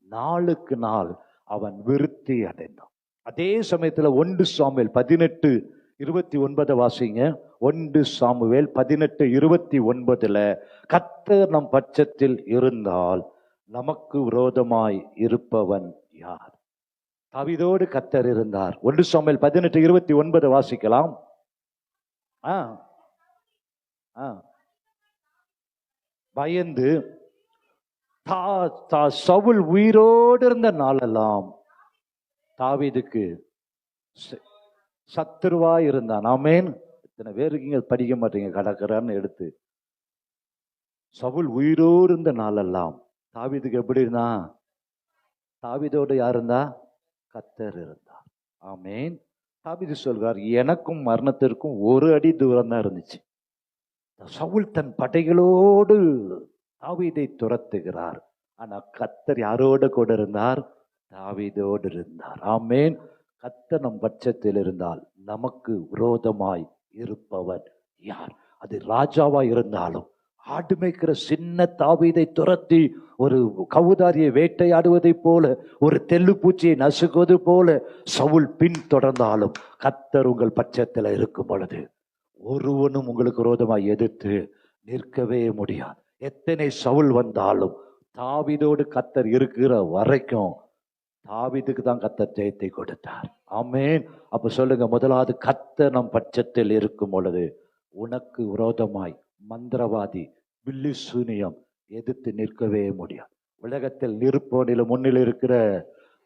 நாளுக்கு நாள் அவன் விருத்தி அடைந்தான். அதே சமயத்துல 1 சாமுவேல் 18:29 வாசிங்க. 1 சாமுவேல் 18:29 கர்த்தர் நம் பட்சத்தில் இருந்தால் நமக்கு விரோதமாய் இருப்பவன் யார்? தாவீதோடு கர்த்தர் இருந்தார். 1 சாமுவேல் 18:29 வாசிக்கலாம். பயந்து சவுல் உயிரோடு இருந்த நாளெல்லாம் தாவீதுக்கு சத்துருவா இருந்தான். ஆமென். இத்தனை பேருக்கு இங்க படிக்க மாட்டீங்க, கடற்கரான்னு எடுத்து. சவுல் உயிரோடு இருந்த நாளெல்லாம் தாவீதுக்கு எப்படி இருந்தான்? தாவீதோடு யார் இருந்தா? கர்த்தர் இருந்தார். ஆமென். தாவீது சொல்றார், எனக்கும் மரணத்திற்கும் 1 அடி தூரம் தான் இருந்துச்சு. சவுல் தன் படைகளோடு தாவீதை துரத்துகிறார். ஆனா கர்த்தர் யாரோடு கூட இருந்தார்? தாவீதோடு இருந்தார். ஆமென். கர்த்தர் நம் பட்சத்தில் இருந்தால் நமக்கு விரோதமாய் இருப்பவன் யார்? அது ராஜாவா இருந்தாலும், ஆடு மேய்க்கிற சின்ன தாவீதை துரத்தி ஒரு கவுதாரியை வேட்டையாடுவதை போல, ஒரு தெல்லு பூச்சியை நசுக்குவது போல சவுல் பின் தொடர்ந்தாலும், கர்த்தர் உங்கள் பட்சத்தில் இருக்கும் பொழுது ஒருவனும் உங்களுக்கு விரோதமாய் எதிர்த்து நிற்கவே முடியாது. எத்தனை சவுல் வந்தாலும் தாவீதோடு கர்த்தர் இருக்கிற வரைக்கும் தாவீதுக்கு தான் கர்த்தர் ஜெயத்தை கொடுத்தார். ஆமென். அப்ப சொல்லுங்க, முதலாவது கர்த்தர் நம் பட்சத்தில் இருக்கும் பொழுது உனக்கு விரோதமாய் மந்திரவாதி, பில்லி சூனியம் எதிர்த்து நிற்கவே முடியாது. உலகத்தில் நிற்போனிலும் முன்னில் இருக்கிற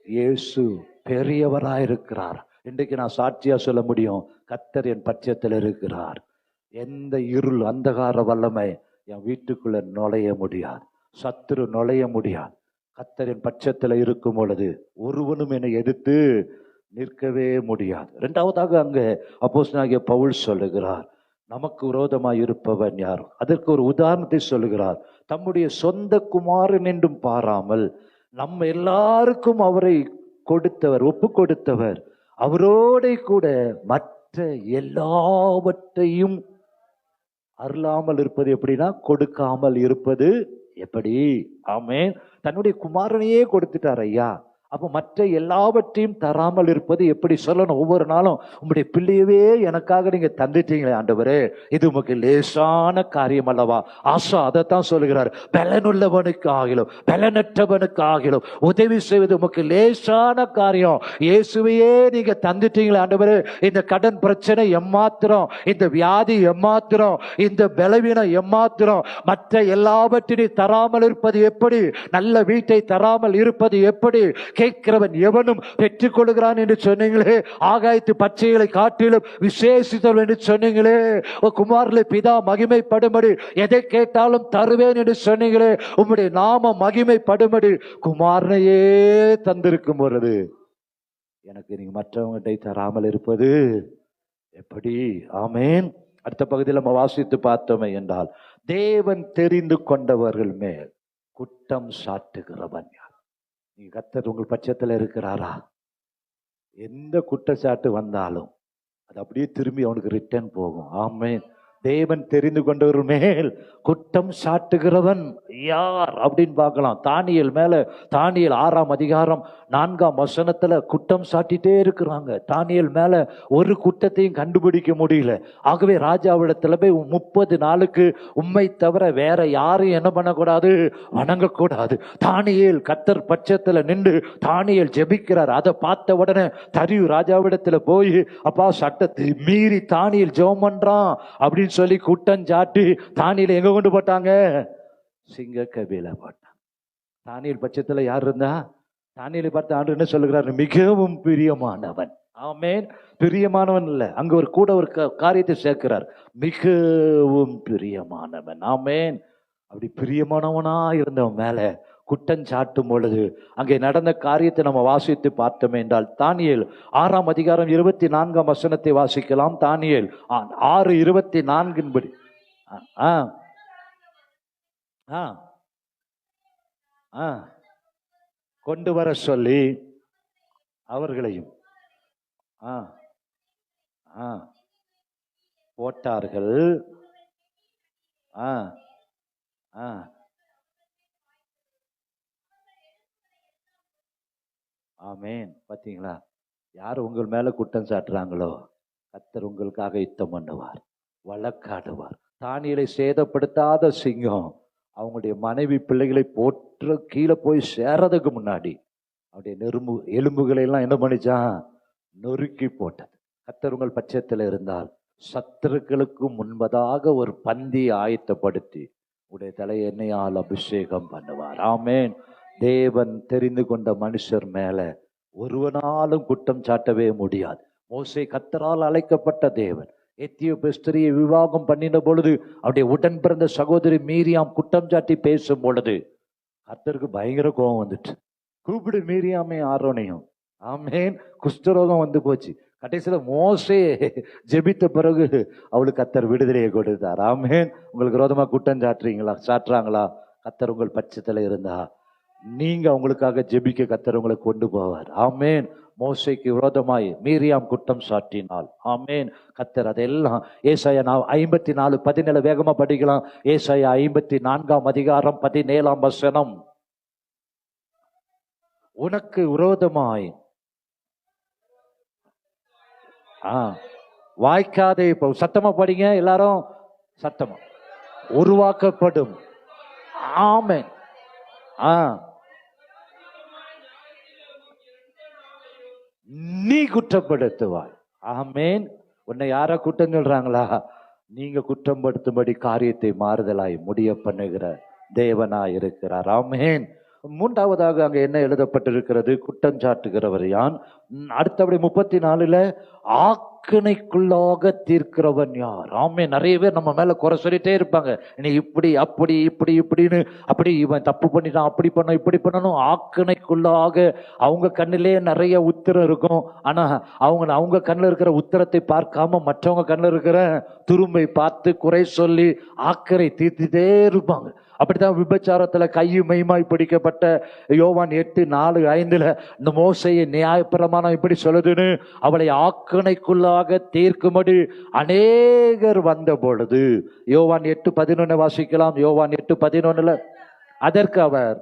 இயேசு பெரியவராயிருக்கிறார். இன்றைக்கு நான் சாட்சியா சொல்ல முடியும், கர்த்தர் என் பட்சத்தில் இருக்கிறார். எந்த இருள் அந்தகார வல்லமை என் வீட்டுக்குள்ள நுழைய முடியாது, சத்துரு நுழைய முடியாது. கர்த்தர் என் பட்சத்தில் இருக்கும் பொழுது ஒருவனும் என்னை எதிர்த்து நிற்கவே முடியாது. 2வதாக அங்க அப்போஸ்தலனாகிய பவுல் சொல்லுகிறார், நமக்கு விரோதமாய் இருப்பவன் யார்? அதற்கு ஒரு உதாரணத்தை சொல்லுகிறார். தம்முடைய சொந்த குமாரன் என்றும் பாராமல் நம்ம எல்லாருக்கும் அவரை கொடுத்தவர், ஒப்பு கொடுத்தவர், அவரோட கூட மற்ற எல்லாவற்றையும் அருளாமல் இருப்பது எப்படின்னா, கொடுக்காமல் இருப்பது எப்படி? ஆமென். தன்னுடைய குமாரனையே கொடுத்துட்டார் ஐயா. அப்ப மற்ற எல்லாவற்றையும் தராமல் இருப்பது எப்படி? சொல்லணும். ஒவ்வொரு நாளும் உங்களுடைய பிள்ளையவே எனக்காக நீங்க தந்துட்டீங்களே ஆண்டவரே, இது உமக்கு லேசான காரியம் அல்லவா? ஆசா அதைத்தான் சொல்லுகிறார், பலனுள்ளவனுக்கு ஆகிலும் பலனற்றவனுக்கு ஆகிலும் உதவி செய்வது உமக்கு லேசான காரியம். இயேசுவையே நீங்க தந்துட்டீங்களே ஆண்டவரே, இந்த கடன் பிரச்சனை எம்மாத்திரம், இந்த வியாதி எம்மாத்திரம், இந்த பலவீனம் எம்மாத்திரம், மற்ற எல்லாவற்றையும் தராமல் இருப்பது எப்படி? நல்ல வீட்டை தராமல் இருப்பது எப்படி? கேட்கிறவன் எவனும் பெற்றுக் கொள்கிறான் என்று சொன்னீங்களே. ஆகாயத்து பச்சைகளை காட்டிலும் விசேஷித்தவன் என்று சொன்னீங்களே. குமாரிலே பிதா மகிமைப்படும்படி எதை கேட்டாலும் தருவேன் என்று சொன்னீங்களே. உம்முடைய நாம மகிமைப்படும்படி குமாரனையே தந்திருக்கும் பொழுது எனக்கு நீங்க மற்றவங்களை தராமல் இருப்பது எப்படி? ஆமென். அடுத்த பகுதியில் நம்ம வாசித்து பார்த்தோமே என்றால், தேவன் தெரிந்து கொண்டவர்கள் மேல் குற்றம் சாட்டுகிறவன் யார்? நீங்க கர்த்தர் உங்கள் பட்சத்தில் இருக்கிறாரா? எந்த குற்றச்சாட்டு வந்தாலும் அது அப்படியே திரும்பி அவனுக்கு ரிட்டர்ன் போகும். ஆமென். தேவன் தெரிந்து கொண்டவர் மேல் குற்றம் சாட்டுகிறவன் யார் அப்படின்னு பார்க்கலாம். தானியேல் மேல, தானியேல் 6ஆம் அதிகாரம் 4ஆம் வசனத்துல குற்றம் சாட்டிட்டே இருக்கிறாங்க. தானியேல் மேல ஒரு குற்றத்தையும் கண்டுபிடிக்க முடியல. ஆகவே ராஜாவிடத்துல போய் 30 நாளுக்கு உம்மை தவிர வேற யாரும் என்ன பண்ணக்கூடாது? வணங்கக்கூடாது. தானியேல் கர்த்தர் பட்சத்துல நின்று தானியேல் ஜெபிக்கிறார். அதை பார்த்த உடனே தரியு ராஜாவிடத்துல போய், அப்பா சட்டத்தை மீறி தானியேல் ஜெபம் பண்றான் அப்படின்னு சொல்லி குற்றம் சாட்டி தானியேல் எங்க கொண்டு போட்டாங்க? சிங்க கபில போட்டான். தானியேல் பட்சத்துல யார் இருந்தா? தானியேலை பார்த்து ஆண்டவர் என்ன சொல்லுகிறார்? மிகவும் பிரியமானவன். ஆமென். பிரியமானவன் இல்ல, அங்க ஒரு கூட ஒரு காரியத்தை சேர்க்கிறார், மிகவும் பிரியமானவன். ஆமென். அப்படி பிரியமானவனா இருந்தவன் மேல குற்றம் சாட்டும் பொழுது அங்கே நடந்த காரியத்தை நம்ம வாசித்து பார்த்தோமே என்றால், தானியேல் 6ஆம் அதிகாரம் 24ஆம் வசனத்தை வாசிக்கலாம். தானியேல் 6:24 படி கொண்டு வர சொல்லி அவர்களையும் போட்டார்கள். ஆமேன். பாத்தீங்களா, யார் உங்கள் மேல குற்றம் சாட்டுறாங்களோ கர்த்தர் உங்களுக்காக யுத்தம் பண்ணுவார், வழக்காடுவார். தானியலை சேதப்படுத்தாத சிங்கம் அவங்களுடைய மனைவி பிள்ளைகளை போற்ற கீழே போய் சேரதுக்கு முன்னாடி அவருடைய எலும்புகளை எல்லாம் என்ன பண்ணிச்சான்? நொறுக்கி போட்டது. கர்த்தர் உங்கள் பட்சத்தில் இருந்தால் சத்துருக்களுக்கு முன்பதாக ஒரு பந்தி ஆயத்தப்படுத்தி உடைய தலையை எண்ணெயால் அபிஷேகம் பண்ணுவார். ஆமேன். தேவன் தெரிந்து கொண்ட மனுஷர் மேல ஒருவனாலும் குற்றம் சாட்டவே முடியாது. மோசே கர்த்தரால் அழைக்கப்பட்ட தேவன். எத்தியோப்பிய ஸ்திரியை விவாகம் பண்ணின பொழுது அவருடைய உடன் பிறந்த சகோதரி மீரியாம் குற்றம் சாட்டி பேசும் பொழுது கர்த்தருக்கு பயங்கர கோபம் வந்துட்டு, கூப்பிடு மீரியாமே ஆரோனையும். ஆமேன். குஷ்டரோகம் வந்து போச்சு. கடைசியில மோசே ஜெபித்த பிறகு அவளுக்கு கர்த்தர் விடுதலையை கொடுத்தார். ஆமேன். உங்களுக்கு விரோதமா குற்றம் சாட்டுறாங்களா? கர்த்தர் உங்கள் பட்சத்துல இருந்தா நீங்க அவங்களுக்காக ஜெபிக்க கர்த்தர் உங்களை கொண்டு போவார். ஆமேன். மோசைக்கு விரோதமாய் மீரியாம் குற்றம் சாட்டினாள். ஆமேன். கர்த்தர் அதெல்லாம் ஏசாயா 54:17 வேகமா படிக்கலாம். ஏசாயா 54:17 உனக்கு விரோதமாய் வாய்க்காதே. இப்போ சத்தமா படிங்க எல்லாரும், சத்தமா. உருவாக்கப்படும். ஆமென். நீ குற்றப்படுத்துவாய். ஆமேன். உன்னை யாரா குற்றம் சொல்றாங்களா? நீங்க குற்றம் படுத்தும்படி காரியத்தை மாறுதலாய் முடிய பண்ணுகிற தேவனாய் இருக்கிறார். ஆமேன். மூன்றாவதாக அங்க என்ன எழுதப்பட்டிருக்கிறது? குற்றம் சாட்டுகிறவர் யான். அடுத்தபடி 34 ஆக்கினைக்குள்ளாக தீர்க்கிறவன் யார்? ஆமே. நிறைய பேர் நம்ம மேல குறை சொல்லிட்டே இருப்பாங்க. நீ இப்படி அப்படி இப்படி இப்படின்னு, அப்படி இவன் தப்பு பண்ணிட்டான், அப்படி பண்ண இப்படி பண்ணணும். ஆக்கினைக்குள்ளாக அவங்க கண்ணிலே நிறைய உத்திரம் இருக்கும். ஆனா அவங்க கண்ணில் இருக்கிற உத்திரத்தை பார்க்காம மற்றவங்க கண்ணில் இருக்கிற துரும்பை பார்த்து குறை சொல்லி ஆக்கரை தீர்த்துட்டே இருப்பாங்க. அப்படித்தான் விபச்சாரத்துல கையும் மெய்மாய் பிடிக்கப்பட்ட யோவான் 8:4-5 இந்த மோசையை நியாயப்பிரமாணம் இப்படி சொல்லுதுன்னு அவளை ஆக்கினைக்குள்ளாக தீர்க்கும்படி அநேகர் வந்த பொழுது, யோவான் 8:11 வாசிக்கலாம். யோவான் 8:11 அதற்கு அவர்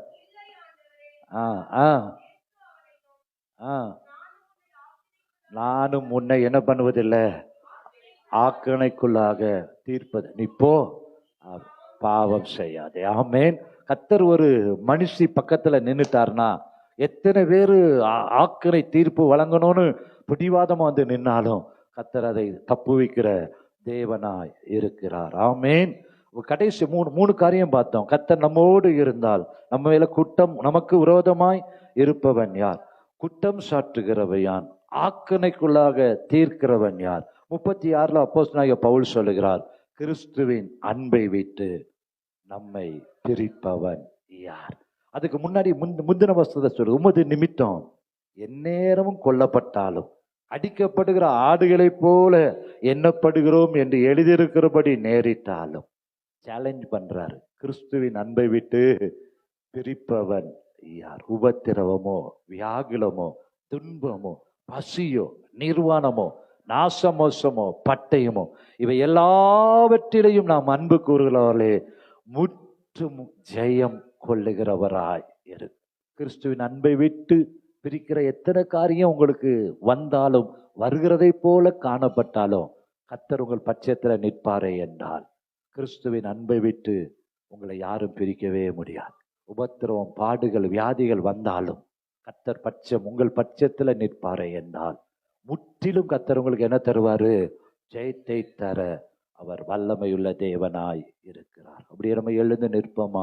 நானும் உன்னை என்ன பண்ணுவதில்லை, ஆக்கினைக்குள்ளாக தீர்ப்பது. நீ போ, பாவம் செய்யாதே. ஆமேன். கர்த்தர் ஒரு மனுஷி பக்கத்துல நின்னுட்டார்னா எத்தனை பேரு ஆக்கினை தீர்ப்பு வழங்கணும்னு பிடிவாதமா வந்து நின்னாலும் கர்த்தர் அதை தப்பு வைக்கிற தேவனாய் இருக்கிறார். ஆமேன். கடைசி மூணு காரியம் பார்த்தோம். கர்த்தர் நம்மோடு இருந்தால் நம்ம மேல குற்றம், நமக்கு விரோதமாய் இருப்பவன் யார்? குற்றம் சாட்டுகிறவன் யார்? ஆக்கினைக்குள்ளாக தீர்க்கிறவன் யார்? 36 அப்போஸ்தலனாகிய பவுல் சொல்லுகிறார், கிறிஸ்துவின் அன்பை விட்டு நம்மை பிரிப்பவன் யார்? அதுக்கு முன்னாடி முந்தின வசனத்தை சொல்லு. உமது நிமித்தம் எந்நேரமும் கொல்லப்பட்டாலும் அடிக்கப்படுகிற ஆடுகளைப் போல எண்ணப்படுகிறோம் என்று எழுதியிருக்கிறபடி நேரிட்டாலும் சேலஞ்ச் பண்றாரு. கிறிஸ்துவின் அன்பை விட்டு பிரிப்பவன் யார்? உபத்திரவமோ, வியாகுலமோ, துன்பமோ, பசியோ, நிர்வாணமோ, நாசமோசமோ, பட்டயமோ, இவை எல்லாவற்றிலையும் நாம் அன்பு கூறுகிறவர்களே முற்றும் ஜெயம் கொள்ளுகிறவராய் இரு. கிறிஸ்துவின் அன்பை விட்டு பிரிக்கிற எத்தனை காரியம் உங்களுக்கு வந்தாலும் வருகிறதை போல காணப்பட்டாலும் கர்த்தர் உங்கள் பட்சத்தில் நிற்பாரே என்றால் கிறிஸ்துவின் அன்பை விட்டு உங்களை யாரும் பிரிக்கவே முடியாது. உபத்திரவம், பாடுகள், வியாதிகள் வந்தாலும் கர்த்தர் உங்கள் பட்சத்தில் நிற்பாரே என்றால் முற்றிலும் கர்த்தர் உங்களுக்கு என்ன தருவாரு? ஜெயத்தை தர அவர் வல்லமையுள்ள தேவனாய் இருக்கிறார். அப்படியே நம்ம எழுந்து நிற்போமா?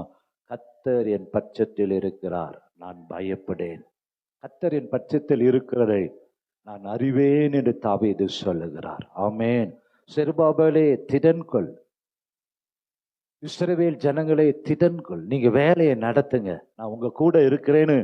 கர்த்தர் என் பட்சத்தில் இருக்கிறார், நான் பயப்படேன். கர்த்தர் என் பட்சத்தில் இருக்கிறதை நான் அறிவேன் என்று தாவீது சொல்லுகிறார். ஆமேன். செருபாபேலே திடன்கொள், இஸ்ரவேல் ஜனங்களே திடன்கொள், நீங்க வேலையை நடத்துங்க, நான் உங்க கூட இருக்கிறேன்னு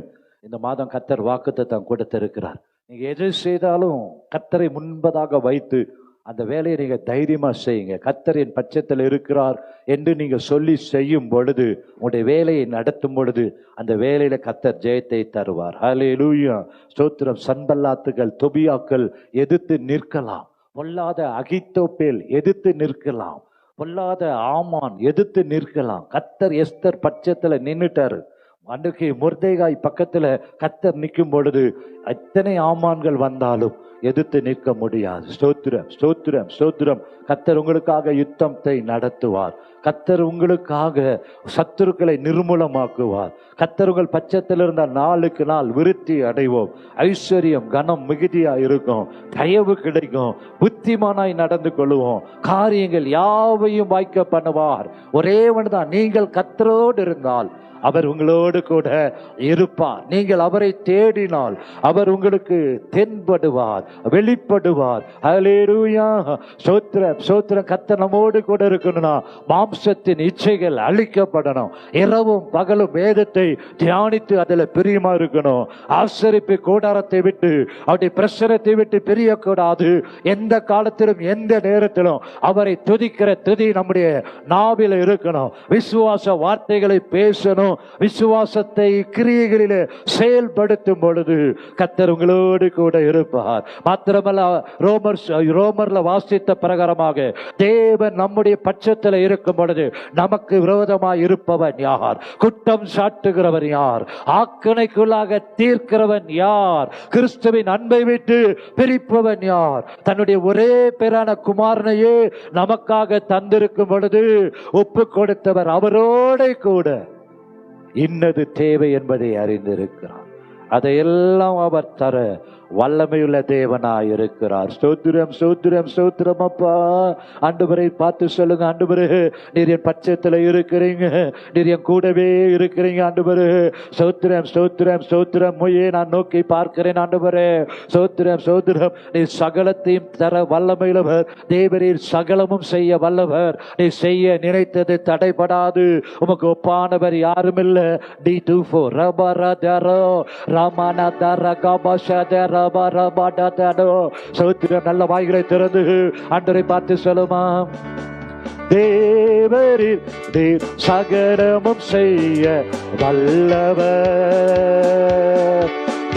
இந்த மாதம் கர்த்தர் வாக்குத்தத்தம் கொடுத்திருக்கிறார். நீங்க எதை செய்தாலும் கர்த்தரை முன்பதாக வைத்து அந்த வேலையை நீங்க தைரியமா செய்யுங்க. கர்த்தரின் பட்சத்தில் இருக்கிறார் என்று நீங்க சொல்லி செய்யும் பொழுது, உங்களுடைய வேலையை நடத்தும் பொழுது அந்த வேலையில கர்த்தர் ஜெயத்தை தருவார். ஹல்லேலூயா, ஸ்தோத்திரம். சன்பல்லாத்துகள், தொபியாக்கள் எதிர்த்து நிற்கலாம், பொல்லாத அகித்தோப்பேல் எதிர்த்து நிற்கலாம், பொல்லாத ஆமான் எதிர்த்து நிற்கலாம். கர்த்தர் எஸ்தர் பட்சத்துல நின்னுட்டாரு. அன்றைக்கு மொர்தெகாய் பக்கத்துல கர்த்தர் நிற்கும் பொழுது எத்தனை ஆமான்கள் வந்தாலும் எதிர்த்து நிற்க முடியாது. ஸ்தோத்திரம், ஸ்தோத்திரம், ஸ்தோத்திரம். கர்த்தர் உங்களுக்காக யுத்தத்தை நடத்துவார். கர்த்தர் உங்களுக்காக சத்துருக்களை நிர்மூலமாக்குவார். கர்த்தர் உங்கள் பட்சத்தில் இருந்தால் நாளுக்கு நாள் விருத்தி அடைவோம். ஐஸ்வர்யம், கனம் மிகுதியா இருக்கும், தயவு கிடைக்கும், புத்திமானாய் நடந்து கொள்வோம். காரியங்கள் யாவையும் வாய்க்க பண்ணுவார். ஒரே ஒன்றுதான், நீங்கள் கர்த்தரோடு இருந்தால் அவர் உங்களோடு கூட இருப்பார். நீங்கள் அவரை தேடினால் அவர் உங்களுக்கு தென்படுவார், வெளிப்படுவார். ஹல்லேலூயா, ஸ்தோத்திரம், ஸ்தோத்திரம். கர்த்தர் நம்மோடு கூட இருக்கணும்னா மாம்சத்தின் இச்சைகள் அழிக்கப்படணும். இரவும் பகலும் வேதத்தை தியானித்து அதில் பிரியமா இருக்கணும். ஆசரிப்பு கூடாரத்தை விட்டு, அவருடைய பிரசனத்தை விட்டு பிரியக்கூடாது. எந்த காலத்திலும் எந்த நேரத்திலும் அவரை துதிக்கிற துதி நம்முடைய நாவில் இருக்கணும். விசுவாச வார்த்தைகளை பேசணும். விசுவாசத்தை கிரியைகளிலே செயல்படுத்தும் பொழுது கர்த்தர் உங்களோடு கூட இருப்பார். மாத்திரமல்ல, ரோமர்ல வாசித்த பிரகாரமாக தேவன் நம்முடைய பட்சத்தில் இருக்கும் பொழுது நமக்கு விரோதமாய் இருப்பவன் யார்? குற்றம் சாட்டுகிறவன் யார்? ஆக்கணைக்குள்ளாக தீர்க்கிறவன் யார்? கிறிஸ்துவின் அன்பை விட்டு பிரிப்பவன் யார்? தன்னுடைய ஒரே பேரான குமாரனையே நமக்காக தந்திருக்கும் பொழுது ஒப்பு கொடுத்தவர் அவரோட கூட இன்னது தேவை என்பதை அறிந்திருக்கிறார். அதையெல்லாம் அவர் தர வல்லமையுள்ள தேவனாய் இருக்கிறார். ஸ்தோத்திரம், ஸ்தோத்திரம், ஸ்தோத்திரம். அப்பா, ஆண்டவரை பார்த்து சொல்லுங்க, ஆண்டவரே நீர் என் பட்சத்துல இருக்கிறீங்க, நீர் என் கூடவே இருக்கிறீங்க. ஆண்டவரே ஸ்தோத்திரம், ஸ்தோத்திரம், ஸ்தோத்திரம். மொழியை நான் நோக்கி பார்க்கிறேன். ஆண்டவரே ஸ்தோத்திரம், ஸ்தோத்திரம். நீ சகலத்தையும் தர வல்லமையுள்ளவர். தேவரீர் சகலமும் செய்ய வல்லவர். நீ செய்ய நினைத்தது தடைபடாது. உமக்கு ஒப்பானவர் யாரும் இல்ல. D24 ரபரதரோ ராமநாதர கபஷதர நல்ல வாய்களை திறந்து ஆண்டவரை பார்த்து சொல்லுமா, தேவரீர் தேவ் சகலமும் செய்ய வல்லவர்.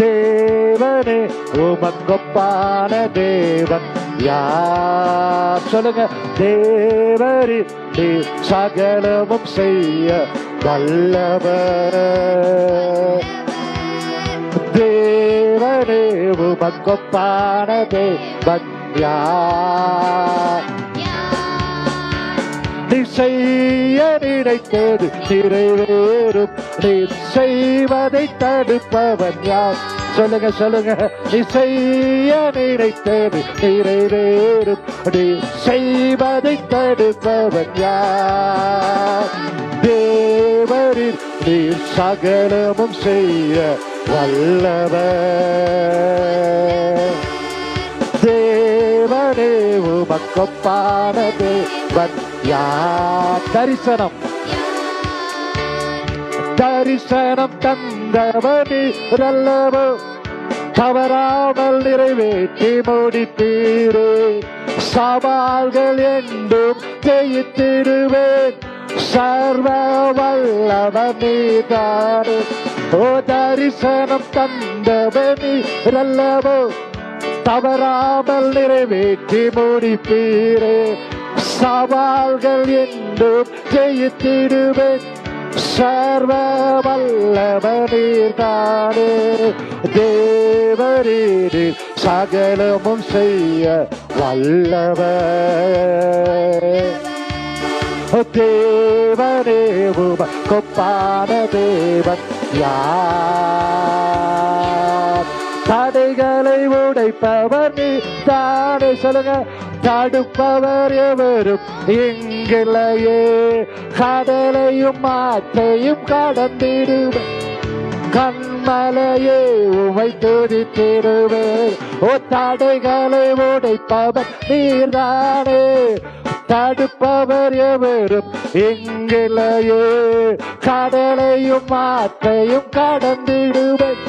தேவனே உமக்கொப்பான தேவன் யார்? சொல்லுங்க, தேவரீர் தேவ் சகலமும் செய்ய வல்லவர். தேவனே உமக்கொப்பான தேவன் யார்? நீ செய்ய நினைத்தது நிறைவேறும். நீ செய்வதை தடுப்பவன் யார்? சொல்லுங்க, சொல்லுங்க. நீ செய்ய நினைத்தது நிறைவேறும். நீ செய்வதை தடுப்பவன் யார்? தேவரில் நீ சகலமும் செய்ய வல்லவர். தேவனே உமக்கொப்பான தேவன் யார்? தரிசனம், தரிசனம் தந்தவனே நல்லவோ, தவறாமல் நிறைவேற்றி முடித்தீரே. சவால்கள் என்றும் ஜெயித்திடுவேன். சர்வ வல்லவன் நீதானே. ஓ தரிசனம் தந்தவனே நல்லவோ, தவறாமல் நிறைவேற்றி முடிப்பீரே. சவால்கள் என்றும் ஜெயித்திடுவேன். சர்வ வல்லவன் நீதானே. தேவரீர் சகலமும் செய்ய வல்லவர். தேவனே உமக்கொப்பான தேவன் யார்? தடைகளை உடைப்பவர் நீ தானே. சொல்லுங்க, தடுப்பவர் எவரும் இங்கில்லையே. கடலையும் மாற்றையும் கடந்திடுவேன். கண்மலையே உமை துதித்திடுவேன். ஓ தடைகளை உடைப்பவர் நீர்தானே. தடுப்பவர் எவரும் இங்கில்லையே. கடலையும் மாற்றையும் கடந்திடுவேன்.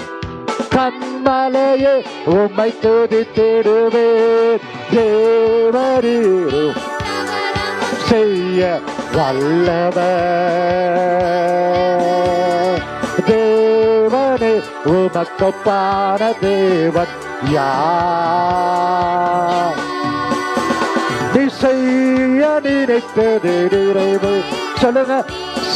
கண்மலையே உம்மை துதித்திடுவேன். தேவரீரும் செய்ய வல்லவர். தேவனே உமக்கொப்பான தேவன் யார்? நீ செய்ய நினைத்தது நிறைவு. சொல்லுங்க,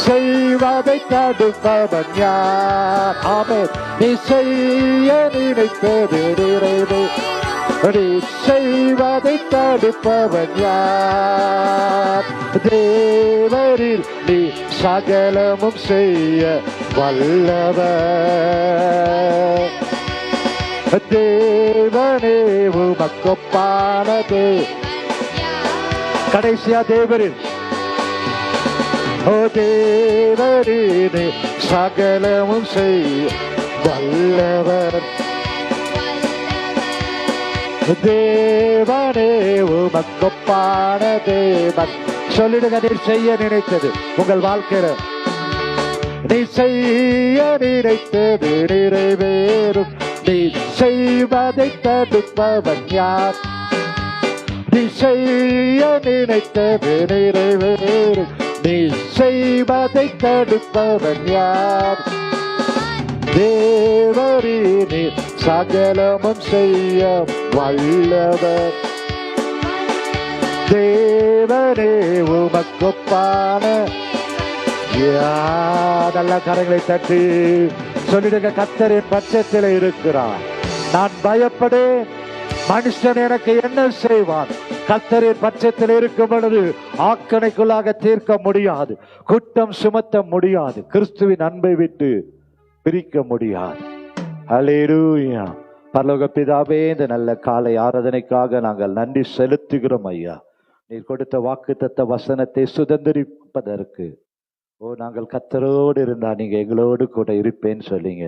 செய்வதை தடுப்பவன் யார்? ஆமென். நீ செய்ய நினைத்தது நிறைவு. நீ செய்வதை தடுப்பவன் யார்? தேவரில் நீ சகலமும் செய்ய வல்லவர். தேவனே உமக்கொப்பானது. கடைசியா தேவரில், ஓ தேவரே சகலமும் செய்ய வல்லவர். தேவனே உமக்கொப்பான தேவன். சொல்லிடுங்க, நீர் செய்ய நினைத்தது உங்கள் வாழ்க்கையில. நீ செய்ய நினைத்தது நிறைவேறும். நீ செய்வதை தடுப்பவன் யார்? நீ செய்ய நினைத்தது நிறைவேறும். நீ செய்வதை தடுப்பவன் யார்? தேவரீனே சகலமும் செய்ய வல்லவர். தேவனே உமக்கொப்பான. நல்ல கரங்களை தட்டி சொல்லிடுங்க, கர்த்தர் என் பட்சத்தில் இருக்கிறார். நான் பயப்படேன். மனுஷன் எனக்கு என்ன செய்வான்? கர்த்தரின் பட்சத்தில் இருக்கும் பொழுது ஆக்கணைக்குள்ளாக தீர்க்க முடியாது, குற்றம் சுமத்த முடியாது, கிறிஸ்துவின் அன்பை விட்டு பிரிக்க முடியாது. ஹல்லேலூயா. பரலோக பிதாவே, இந்த நல்ல காலை ஆராதனைக்காக நாங்கள் நன்றி செலுத்துகிறோம் ஐயா. நீர் கொடுத்த வாக்குத்தத்த வசனத்தை சுதந்திரிப்பதற்கு நாங்கள் கர்த்தரோடு இருந்தா நீங்க எங்களோடு கூட இருப்பேன்னு சொல்லிங்க.